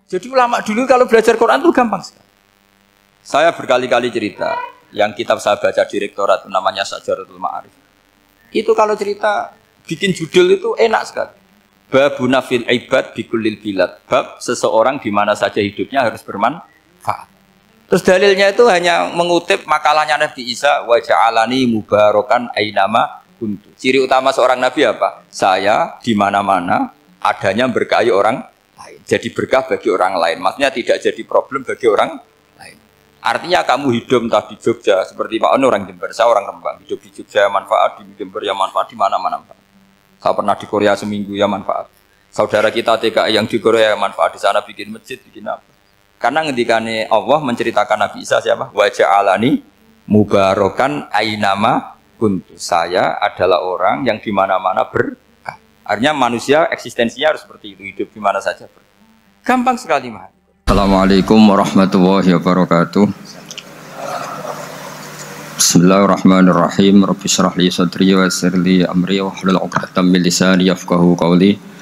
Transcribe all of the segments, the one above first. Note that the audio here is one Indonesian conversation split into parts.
Jadi ulama dulu kalau belajar Quran itu gampang sekali. Saya berkali-kali cerita, yang kitab saya baca di rektorat namanya Syajaratul Ma'arif. Itu kalau cerita bikin judul itu enak sekali. Babuna fil ibad bikullil bilad. Bab seseorang di mana saja hidupnya harus bermanfaat. Terus dalilnya itu hanya mengutip makalahnya Nabi Isa, wa ja'alani mubarakan ainama kuntu. Ciri utama seorang nabi apa? Saya di mana-mana adanya berkahi orang lain. Jadi berkah bagi orang lain. Maksudnya tidak jadi problem bagi orang lain. Artinya kamu hidup entah di Jogja seperti Pak Ono orang Jember, saya orang Rembang. Hidup di Jogja manfaat, di Jember ya manfaat, di mana-mana manfaat. Saya pernah di Korea seminggu ya manfaat. Saudara kita TKI yang di Korea ya manfaat, di sana bikin masjid, bikin apa. Karena ngendikane Allah menceritakan Nabi Isa siapa? Wa ja'alani mubarakan ainama kuntu. Saya adalah orang yang di mana-mana berkah. Artinya manusia eksistensinya harus seperti itu, hidup di mana saja berkah. Gampang sekali, Mas. Assalamualaikum warahmatullahi wabarakatuh. Bismillahirrahmanirrahim. Rabbi shrah li sadri wa yassir li amri wahlul 'uqdatam min lisani yafqahu qawli.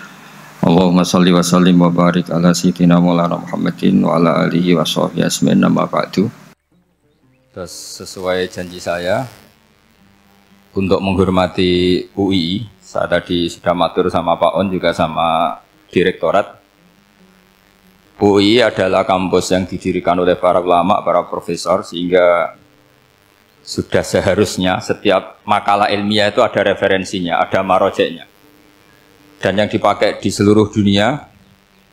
Allahumma shalli wa sallim wa barik ala sayyidina Maulana Muhammadin wa ala alihi wa sahbihi ajmain amma ba'du. Terus sesuai janji saya untuk menghormati UI, saya tadi sudah matur sama Pak On juga sama direktorat. UI adalah kampus yang didirikan oleh para ulama, para profesor, sehingga sudah seharusnya setiap makalah ilmiah itu ada referensinya, ada marojeknya. Dan yang dipakai di seluruh dunia,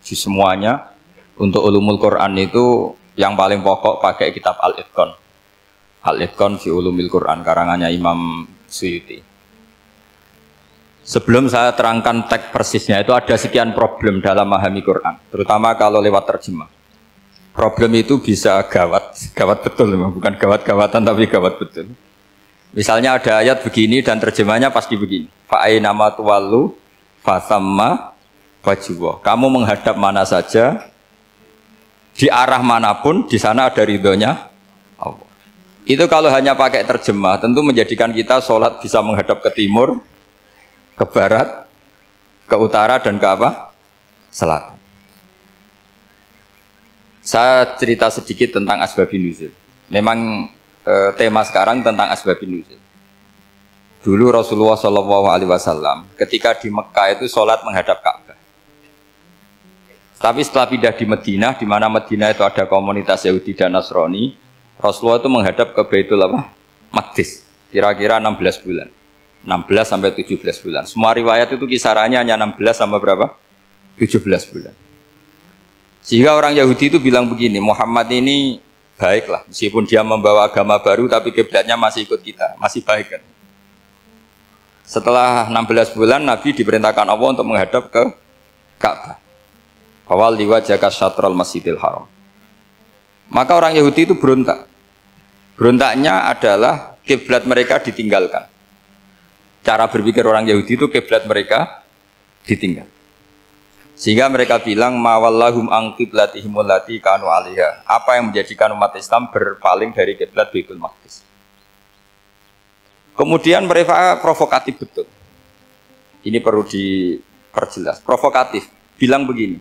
di semuanya, untuk ulumul Quran itu yang paling pokok pakai kitab Al-Itqan. Al-Itqan fi ulumil Quran, karangannya Imam Suyuti. Sebelum saya terangkan teks persisnya, itu ada sekian problem dalam memahami Quran, terutama kalau lewat terjemah. Problem itu bisa gawat, gawat betul, bukan gawat-gawatan tapi gawat betul. Misalnya ada ayat begini dan terjemahnya pasti begini. Fa'ainama tuwallu fasamma wajibah. Kamu menghadap mana saja, di arah manapun, di sana ada ridhonya Allah. Itu kalau hanya pakai terjemah, tentu menjadikan kita sholat bisa menghadap ke timur, ke barat, ke utara, dan ke apa? Selatan. Saya cerita sedikit tentang asbabun nuzul. Memang tema sekarang tentang asbabun nuzul. Dulu Rasulullah SAW ketika di Mekah itu sholat menghadap Ka'bah. Tapi setelah pindah di Madinah, di mana Madinah itu ada komunitas Yahudi dan Nasrani, Rasulullah itu menghadap ke Baitul Maqdis, kira-kira 16 bulan. 16 sampai 17 bulan. Semua riwayat itu kisarannya hanya 16 sampai berapa? 17 bulan. Sehingga orang Yahudi itu bilang begini, Muhammad ini baiklah, meskipun dia membawa agama baru, tapi kiblatnya masih ikut kita, masih baik kan. Setelah 16 bulan, Nabi diperintahkan Allah untuk menghadap ke Ka'bah. Awal liwajaka syatral masjidil haram. Maka orang Yahudi itu berontak. Berontaknya adalah kiblat mereka ditinggalkan. Cara berpikir orang Yahudi itu kiblat mereka ditinggal. Sehingga mereka bilang mawallahum an qiblatihim allati kanu 'alaiha. Apa yang menjadikan umat Islam berpaling dari kiblat Baitul Maqdis? Kemudian mereka provokatif betul. Ini perlu diperjelas. Provokatif. Bilang begini.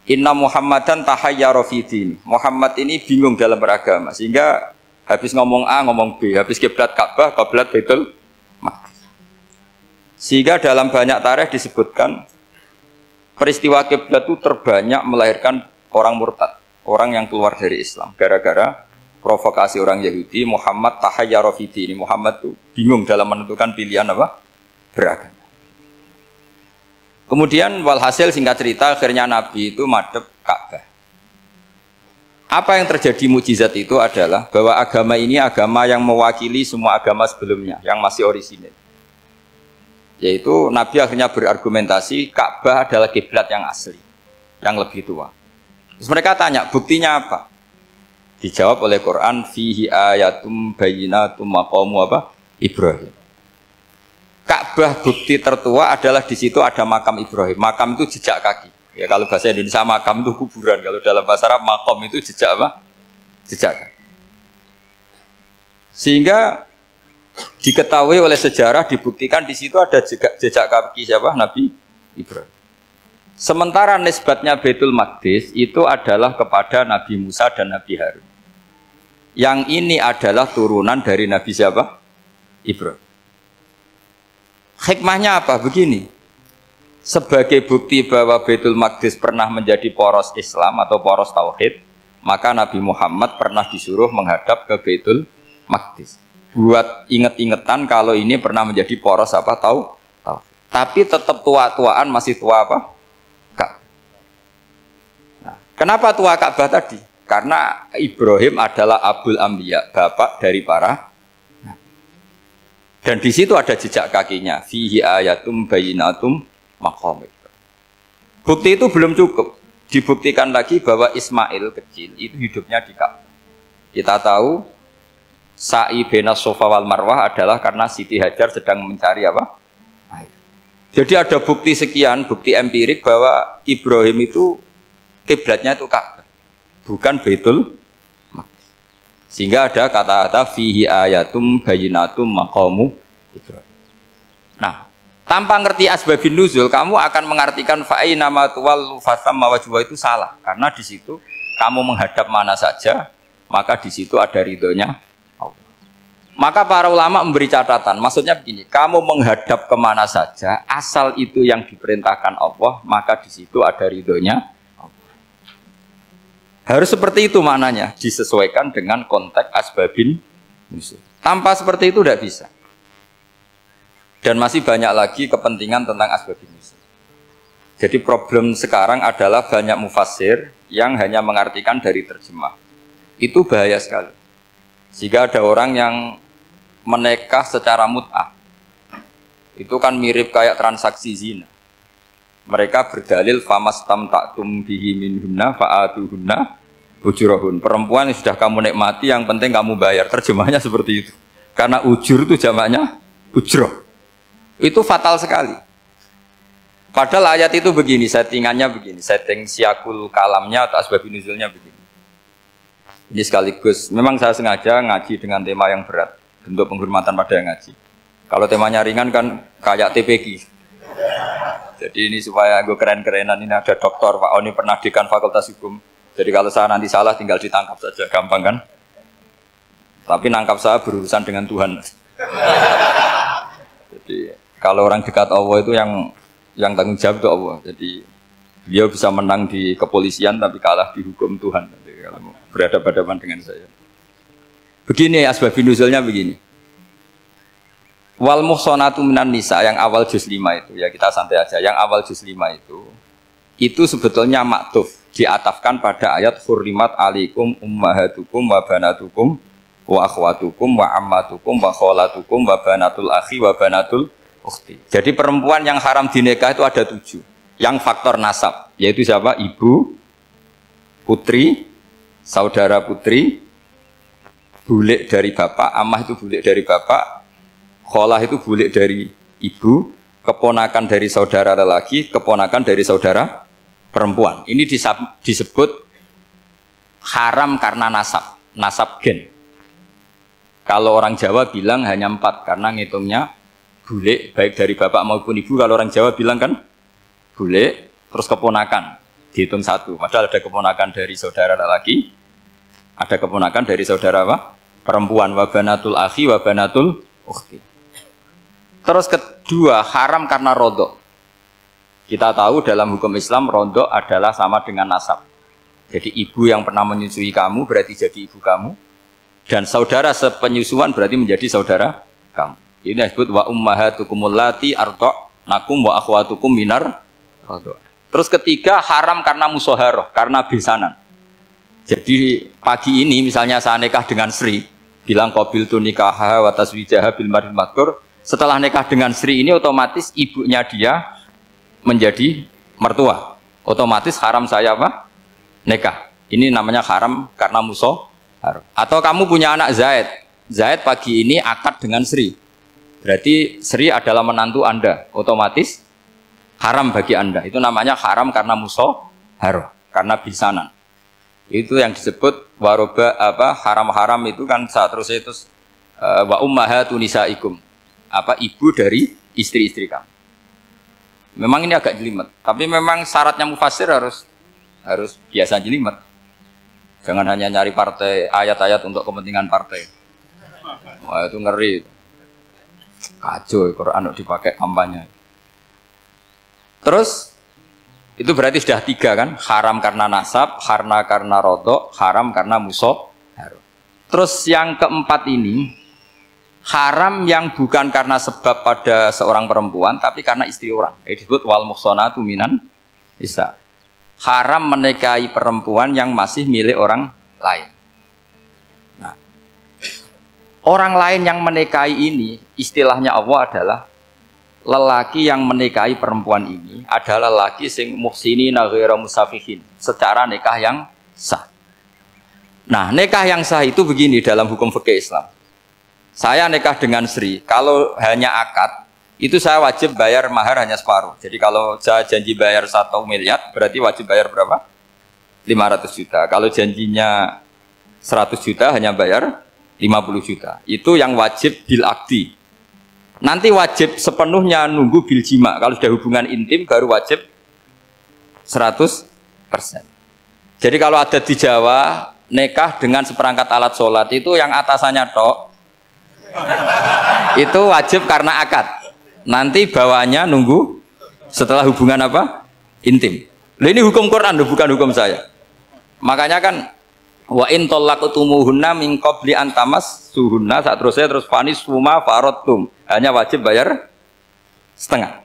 Inna Muhammadan tahayyara fi din. Muhammad ini bingung dalam beragama. Sehingga habis ngomong A, ngomong B. Habis kiblat Ka'bah, kiblat Baitul Maqdis. Sehingga dalam banyak tarikh disebutkan peristiwa kiblat itu terbanyak melahirkan orang murtad. Orang yang keluar dari Islam. Gara-gara provokasi orang Yahudi, Muhammad tahayyara fi din. Muhammad itu bingung dalam menentukan pilihan apa? Beragama. Kemudian walhasil singkat cerita akhirnya Nabi itu madhep Ka'bah. Apa yang terjadi mukjizat itu adalah bahwa agama ini agama yang mewakili semua agama sebelumnya yang masih orisinil. Yaitu Nabi akhirnya berargumentasi Ka'bah adalah kiblat yang asli, yang lebih tua. Terus mereka tanya, buktinya apa? Dijawab oleh Quran, fihi ayatum bayyinatum maqamu apa? Ibrahim. Ka'bah bukti tertua adalah di situ ada makam Ibrahim. Makam itu jejak kaki. Ya kalau bahasa Indonesia makam itu kuburan. Kalau dalam bahasa Arab makom itu jejak apa? Jejak kaki. Sehingga diketahui oleh sejarah, dibuktikan di situ ada jejak kaki siapa? Nabi Ibrahim. Sementara nisbatnya Baitul Maqdis itu adalah kepada Nabi Musa dan Nabi Harun. Yang ini adalah turunan dari Nabi siapa? Ibrahim. Hikmahnya apa? Begini. Sebagai bukti bahwa Baitul Maqdis pernah menjadi poros Islam atau poros Tauhid, maka Nabi Muhammad pernah disuruh menghadap ke Baitul Maqdis. Buat inget-ingetan kalau ini pernah menjadi poros apa? Tahu? Tapi tetap tua-tuaan masih tua apa? Nah, kenapa tua Ka'bah tadi? Karena Ibrahim adalah Abul Anbiya, bapak dari para. Dan di situ ada jejak kakinya. Fihi ayatum bayinatum maqam. Bukti itu belum cukup. Dibuktikan lagi bahwa Ismail kecil itu hidupnya di Ka'bah. Kita tahu sa'i bainas Safa wal Marwah adalah karena Siti Hajar sedang mencari apa? Air. Jadi ada bukti sekian, bukti empirik bahwa Ibrahim itu kiblatnya itu Ka'bah, bukan Baitul Maqdis. Sehingga ada kata-kata fihi ayatum bayinatum maqamu Ibrahim. Nah, tanpa ngerti asbabun nuzul, kamu akan mengartikan fa'i nama tuwal fasam mawajwa itu salah. Karena di situ kamu menghadap mana saja, maka di situ ada ridhonya Allah. Maka para ulama memberi catatan, maksudnya begini, kamu menghadap kemana saja, asal itu yang diperintahkan Allah, maka di situ ada ridhonya Allah. Harus seperti itu maknanya, disesuaikan dengan konteks asbabun nuzul. Tanpa seperti itu tidak bisa. Dan masih banyak lagi kepentingan tentang asbabun nuzul. Jadi problem sekarang adalah banyak mufassir yang hanya mengartikan dari terjemah. Itu bahaya sekali. Jika ada orang yang menikah secara mut'ah, itu kan mirip kayak transaksi zina. Mereka berdalil famastamta'tum bihi minhunna fa'atuhunna ujurahun. Perempuan yang sudah kamu nikmati, yang penting kamu bayar. Terjemahnya seperti itu. Karena ujur itu jamaknya ujroh. Itu fatal sekali. Padahal ayat itu begini, settingannya begini, setting siakul kalamnya atau asbabun nuzulnya begini. Ini sekaligus, memang saya sengaja ngaji dengan tema yang berat, bentuk penghormatan pada yang ngaji. Kalau temanya ringan kan kayak TPQ. Jadi ini supaya gue keren-kerenan, ini ada doktor, Pak Oni pernah dekan Fakultas Hukum. Jadi kalau saya nanti salah tinggal ditangkap saja, gampang kan? Tapi nangkap saya berurusan dengan Tuhan. Jadi kalau orang dekat Allah itu yang tanggung jawab itu Allah. Jadi beliau bisa menang di kepolisian tapi kalah di hukum Tuhan. Jadi kalau berhadapan-hadapan dengan saya. Begini asbabun nuzulnya begini. Wal muhsanatu minan nisa yang awal juz 5 itu ya kita santai aja. Yang awal juz 5 itu sebetulnya maktuf, diatafkan pada ayat hurrimat alaikum ummahatukum wa banatukum wa akhwatukum wa ammatukum wa kholatukum wa banatul akhi wa banatul ukhti. Jadi perempuan yang haram dinikah itu ada 7. Yang faktor nasab, yaitu siapa? Ibu, putri, saudara putri, bulik dari bapak, amah itu bulik dari bapak, kholah itu bulik dari ibu, keponakan dari saudara lelaki, keponakan dari saudara perempuan. Ini disebut haram karena nasab, nasab gen. Kalau orang Jawa bilang hanya 4 karena ngitungnya bulik baik dari bapak maupun ibu. Kalau orang Jawa bilang kan bulik terus keponakan dihitung 1. Padahal ada keponakan dari saudara lelaki, ada keponakan dari saudara apa? Perempuan. Wa banatul akhi wa banatul ukhti. Terus kedua haram karena rodok. Kita tahu dalam hukum Islam rodok adalah sama dengan nasab. Jadi ibu yang pernah menyusui kamu berarti jadi ibu kamu, dan saudara sepenyusuan berarti menjadi saudara kamu. Ini disebut wa ummahatukum allati arda'nakum wa akhwatukum minar radha'. Terus ketiga haram karena musaharah, karena besanan. Jadi pagi ini misalnya saya nikah dengan Sri, bilang qabiltu nikaha wa taswijaha bil mar'il madkur. Setelah nikah dengan Sri ini otomatis ibunya dia menjadi mertua. Otomatis haram saya apa? Nikah. Ini namanya haram karena musaharah. Atau kamu punya anak Zaid. Zaid pagi ini akad dengan Sri. Berarti Sri adalah menantu Anda, otomatis haram bagi Anda. Itu namanya haram karena musaharah, karena bisanan. Itu yang disebut waroba apa haram-haram itu kan saat terus itu wa ummahatu nisaikum, apa ibu dari istri-istri kamu. Memang ini agak jelimet, tapi memang syaratnya mufassir harus biasa jelimet. Jangan hanya nyari partai ayat-ayat untuk kepentingan partai. Wah itu ngeri. Kacau Quran dipakai kampanye. Terus itu berarti sudah 3 kan? Haram karena nasab, karena rodok, haram karena musuh. Terus yang keempat ini haram yang bukan karena sebab pada seorang perempuan, tapi karena istri orang. Disebut wal muhsanatu minan nisa. Haram menikahi perempuan yang masih milik orang lain. Nah, orang lain yang menikahi ini, istilahnya Allah adalah lelaki yang menikahi perempuan ini adalah lelaki sing muhsinina ghairu musafihin, secara nikah yang sah. Nah, nikah yang sah itu begini dalam hukum fikih Islam. Saya nikah dengan Sri, kalau hanya akad, itu saya wajib bayar mahar hanya separuh. Jadi kalau saya janji bayar 1 miliar, berarti wajib bayar berapa? 500 juta. Kalau janjinya 100 juta, hanya bayar 50 juta. Itu yang wajib bil akdi. Nanti wajib sepenuhnya nunggu bil jima. Kalau sudah hubungan intim, baru wajib 100%. Jadi kalau ada di Jawa, nikah dengan seperangkat alat sholat, itu yang atasannya tok, itu wajib karena akad. Nanti bawahnya nunggu setelah hubungan apa? Intim. Nah, ini hukum Quran, bukan hukum saya. Makanya kan wa in talaqtumuhunna min qabli an tamassuhunna, saat terus fanis suma faradtum. Hanya wajib bayar setengah.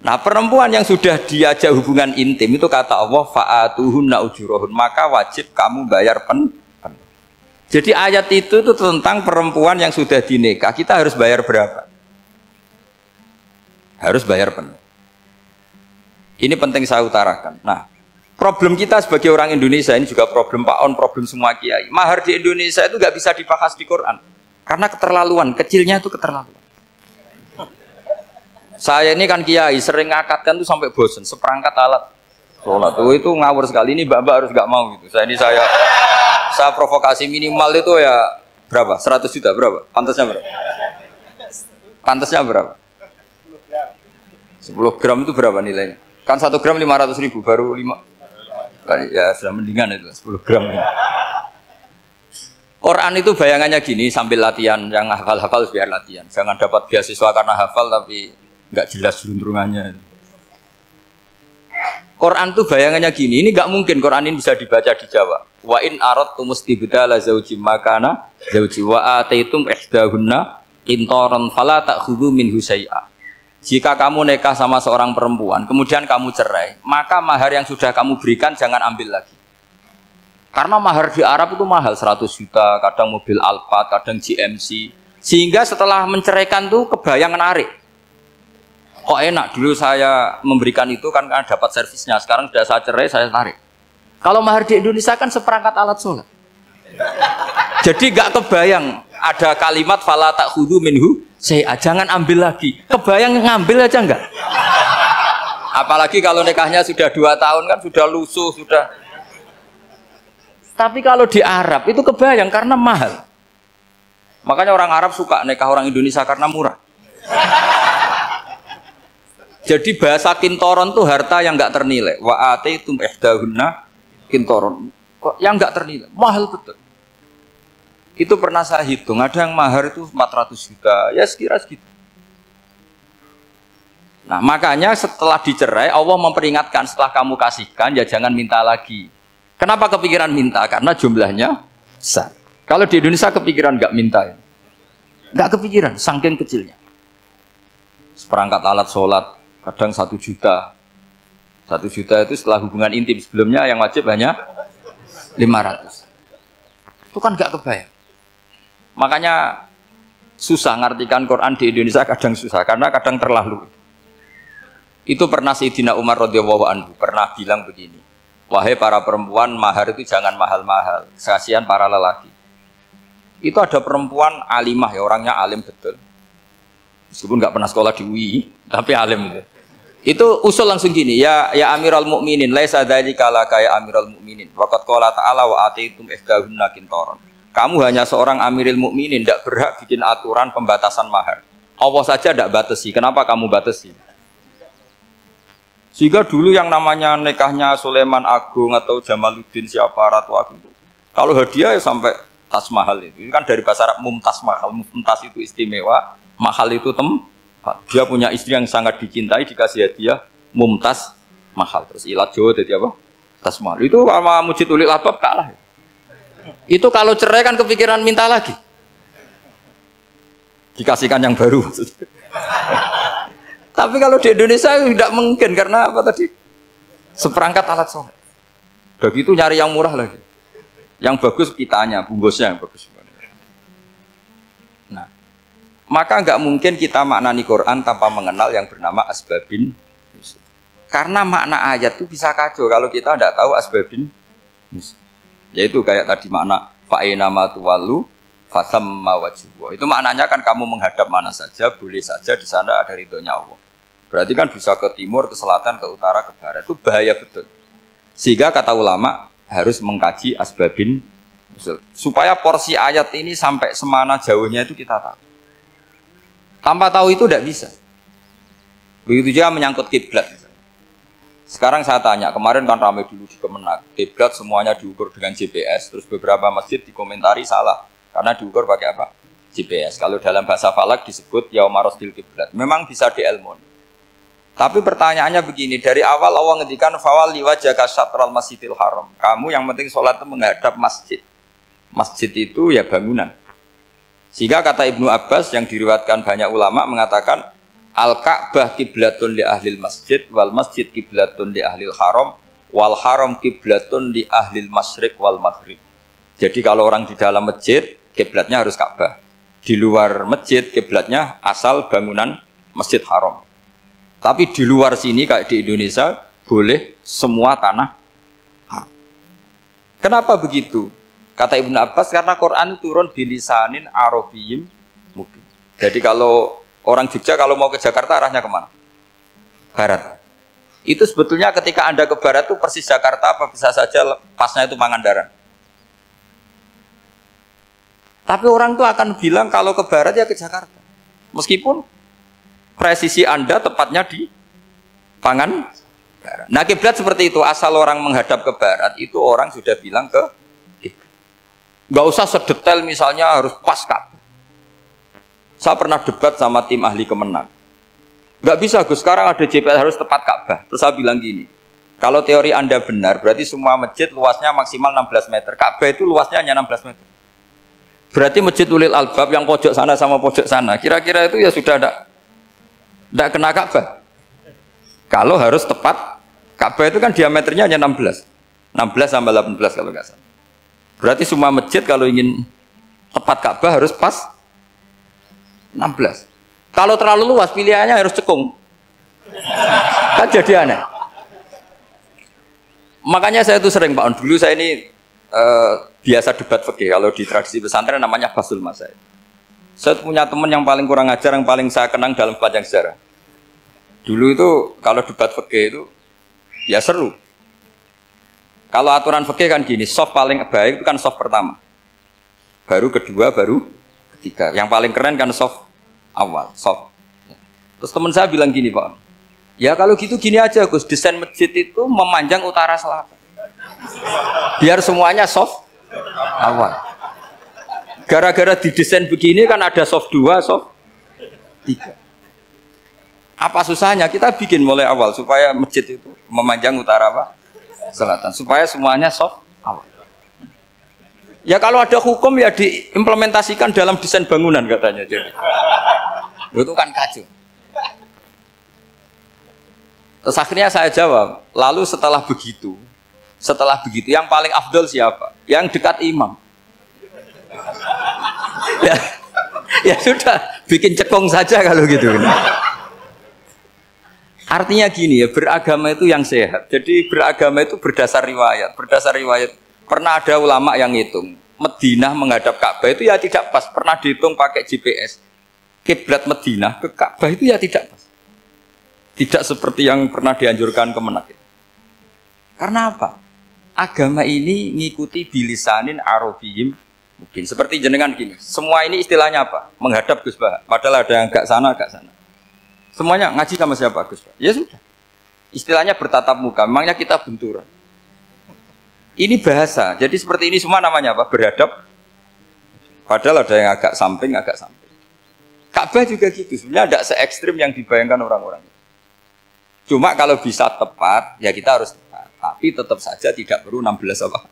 Nah, perempuan yang sudah diajak hubungan intim itu kata Allah fa'atuhunna ujurahun, maka wajib kamu bayar penuh. Jadi ayat itu tentang perempuan yang sudah dinikah, kita harus bayar berapa? Harus bayar penuh. Ini penting saya utarakan. Nah, problem kita sebagai orang Indonesia, ini juga problem Pak On, problem semua kiai. Mahar di Indonesia itu nggak bisa dibahas di Quran. Karena keterlaluan, kecilnya itu keterlaluan. Saya ini kan kiai, sering ngakatkan tuh sampai bosen, seperangkat alat sholat. Itu ngawur sekali, ini mbak-mbak harus nggak mau gitu. Saya provokasi minimal itu ya berapa? 100 juta berapa? Pantasnya berapa? Pantasnya berapa? 10 gram itu berapa nilainya? Kan 1 gram 500.000, baru 5. Ya sudah mendingan itu 10 gram. Quran itu bayangannya gini, sambil latihan, yang hafal-hafal biar latihan. Jangan dapat beasiswa karena hafal tapi nggak jelas juntrungannya. Quran tuh bayangannya gini, ini nggak mungkin Quran ini bisa dibaca di Jawa. Wa in aradtum istibdala zaujim makana zauji wa ataitum ihdahunna qintaran fala ta'khudhu minhu syai'a. Jika kamu nikah sama seorang perempuan, kemudian kamu cerai, maka mahar yang sudah kamu berikan jangan ambil lagi. Karena mahar di Arab itu mahal, 100 juta, kadang mobil Alphard, kadang GMC. Sehingga setelah menceraikan tuh kebayang narik. Kok enak, dulu saya memberikan itu kan karena dapat servisnya, sekarang sudah saya cerai, saya tarik. Kalau mahar di Indonesia kan seperangkat alat sholat. Jadi gak kebayang ada kalimat fala ta'khudhu minhu syai'a, jangan ambil lagi. Kebayang ngambil aja enggak? Apalagi kalau nikahnya sudah 2 tahun kan sudah lusuh, sudah. Tapi kalau di Arab itu kebayang karena mahal. Makanya orang Arab suka nikah orang Indonesia karena murah. Jadi bahasa kintoron tuh harta yang enggak ternilai. Wa ataitum ihdahunna kintoron, yang enggak ternilai, mahal betul. Itu pernah saya hitung, ada yang mahar itu 400 juta, ya sekira segitu. Nah makanya setelah dicerai, Allah memperingatkan setelah kamu kasihkan, ya jangan minta lagi. Kenapa kepikiran minta? Karena jumlahnya besar. Kalau di Indonesia kepikiran enggak minta, enggak kepikiran, saking kecilnya. Seperangkat alat sholat, kadang 1 juta. 1 juta itu setelah hubungan intim, sebelumnya yang wajib hanya 500. Itu kan gak kebayang. Makanya susah ngartikan Quran di Indonesia, kadang susah karena kadang terlalu. Itu pernah Sayyidina Umar radhiyallahu anhu pernah bilang begini, wahai para perempuan, mahar itu jangan mahal-mahal, kasihan para lelaki. Itu ada perempuan alimah ya, orangnya alim betul. Meskipun gak pernah sekolah di UI, tapi alim gitu. Itu usul langsung gini, ya Amirul Mukminin, laisa dzalika laka ya Amirul Mukminin. Waqad qala ta'ala wa ataitum ihdahunna qintaran. Kamu hanya seorang Amirul Mukminin, tidak berhak bikin aturan pembatasan mahar. Allah saja tidak batasi. Kenapa kamu batasi? Sehingga dulu yang namanya nikahnya Sulaiman Agung atau Jamaluddin siapa Ratu Agung, kalau hadiah ya sampai tas mahal itu. Ini kan dari bahasa Arab mumtaz mahal. Mumtaz itu istimewa, mahal itu tempat. Dia punya istri yang sangat dicintai, dikasih hadiah mumtaz mahal. Terus ilat Jawa jadi apa? Tas mahal. Itu sama Mujid Ulil Albab kalah. Itu kalau cerai kan kepikiran minta lagi. Dikasihkan yang baru. Tapi kalau di Indonesia tidak mungkin karena apa tadi? Seperangkat alat sholat. Begitu nyari yang murah lagi. Yang bagus kitanya, bungkusnya yang bagus. Nah, maka nggak mungkin kita maknani Quran tanpa mengenal yang bernama asbabin. Karena makna ayat itu bisa kacau kalau kita tidak tahu asbabin. Yaitu kayak tadi makna fa'ina matuwalu fasamma wajhu. Itu maknanya kan kamu menghadap mana saja, boleh saja di sana ada ridhonya Allah. Berarti kan bisa ke timur, ke selatan, ke utara, ke barat. Itu bahaya betul. Sehingga kata ulama harus mengkaji asbabin supaya porsi ayat ini sampai semana jauhnya itu kita tahu. Tanpa tahu itu tidak bisa. Begitu juga menyangkut kiblat. Sekarang saya tanya, kemarin kan ramai dulu di Kemenak, kiblat semuanya diukur dengan GPS, terus beberapa masjid dikomentari salah karena diukur pakai apa? GPS. Kalau dalam bahasa falak disebut yaumarosdil kiblat. Memang bisa diilmoni. Tapi pertanyaannya begini, dari awal Allah ngendikan fawali wajhaka syatral masjidil haram. Kamu yang penting sholat itu menghadap masjid. Masjid itu ya bangunan. Sehingga kata Ibnu Abbas yang diriwayatkan banyak ulama mengatakan al-Ka'bah kiblatun li ahlil masjid wal masjid kiblatun li ahlil haram wal haram kiblatun li ahlil masyriq wal maghrib. Jadi kalau orang di dalam masjid kiblatnya harus Ka'bah. Di luar masjid kiblatnya asal bangunan Masjid Haram. Tapi di luar sini kayak di Indonesia boleh semua tanah. Kenapa begitu? Kata Ibnu Abbas karena Quran turun bilisanin arabiyyin mubin. Jadi kalau orang Jogja kalau mau ke Jakarta arahnya kemana? Barat. Itu sebetulnya ketika Anda ke barat itu persis Jakarta apa bisa saja pasnya itu Pangandaran. Tapi orang itu akan bilang kalau ke barat ya ke Jakarta. Meskipun presisi Anda tepatnya di Pangandaran. Nah kiblat seperti itu, asal orang menghadap ke barat itu orang sudah bilang ke kiblat. Nggak usah sedetail misalnya harus pas Ka'bah. Saya pernah debat sama tim ahli Kemenak. Nggak bisa Gus, sekarang ada GPS harus tepat Ka'bah. Terus saya bilang gini, kalau teori Anda benar, berarti semua masjid luasnya maksimal 16 meter. Ka'bah itu luasnya hanya 16 meter. Berarti Masjid Ulil Albab yang pojok sana sama pojok sana, kira-kira itu ya sudah tidak kena Ka'bah. Kalau harus tepat, Ka'bah itu kan diameternya hanya 16 sampai 18 kalau nggak salah. Berarti semua masjid kalau ingin tepat Ka'bah harus pas 16. Kalau terlalu luas pilihannya harus cekung. Kan jadi aneh. Makanya saya itu sering Pak On, dulu saya ini biasa debat fikih. Kalau di tradisi pesantren namanya Basul Masail. Saya punya teman yang paling kurang ajar, yang paling saya kenang dalam sepanjang sejarah. Dulu itu kalau debat fikih itu ya seru. Kalau aturan fikih kan gini, soft paling baik itu kan soft pertama. Baru kedua, baru ketiga. Yang paling keren kan soft awal, soft. Terus teman saya bilang gini Pak, ya kalau gitu gini aja Gus, desain masjid itu memanjang utara selatan. Biar semuanya soft awal. Gara-gara didesain begini kan ada soft 2, soft 3. Apa susahnya kita bikin mulai awal supaya masjid itu memanjang utara apa? Selatan. Supaya semuanya soft awal. Ya kalau ada hukum ya diimplementasikan dalam desain bangunan katanya. Jadi itu kan kacau. Terus akhirnya saya jawab, lalu setelah begitu yang paling afdol siapa? Yang dekat imam. Ya sudah, bikin cekong saja kalau gitu. Artinya gini ya, beragama itu yang sehat. Jadi beragama itu berdasar riwayat. Berdasar riwayat, pernah ada ulama yang ngitung Madinah menghadap Ka'bah itu ya tidak pas. Pernah dihitung pakai GPS. Kiblat Madinah ke Ka'bah itu ya tidak pas. Tidak seperti yang pernah dianjurkan Kemenak. Karena apa? Agama ini ngikuti bilisanin arabiyyin Mungkin seperti jenengan gini. Semua ini istilahnya apa? Menghadap Gus Bah. Padahal ada yang agak sana, agak sana. Semuanya ngaji sama siapa Gus Bah? Ya sudah. Istilahnya bertatap muka. Memangnya kita benturan. Ini bahasa. Jadi seperti ini semua namanya apa? Berhadap. Padahal ada yang agak samping, agak samping. Ka'bah juga gitu. Sebenarnya tidak se-ekstrim yang dibayangkan orang-orang. Cuma kalau bisa tepat, ya kita harus tepat. Tapi tetap saja tidak perlu 16 apa?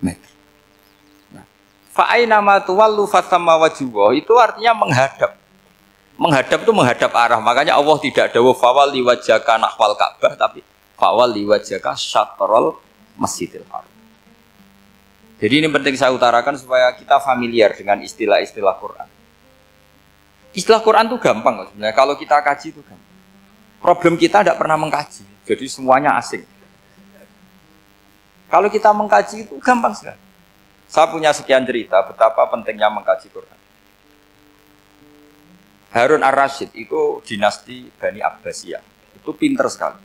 Meter. Nah, fa'aina ma tuwallu fatamma wajhuhu itu artinya menghadap. Menghadap itu menghadap arah. Makanya Allah tidak dawuh fawalli wajhaka nahwal Ka'bah, tapi fawalli wajhaka syatrul Masjidil Haram. Jadi ini penting saya utarakan supaya kita familiar dengan istilah-istilah Quran. Istilah Quran itu gampang sebenarnya. Kalau kita kaji itu gampang. Problem kita tidak pernah mengkaji. Jadi semuanya asing. Kalau kita mengkaji itu gampang sekali. Saya punya sekian cerita betapa pentingnya mengkaji Quran. Harun ar-Rasyid itu dinasti Bani Abbasiyah. Itu pinter sekali.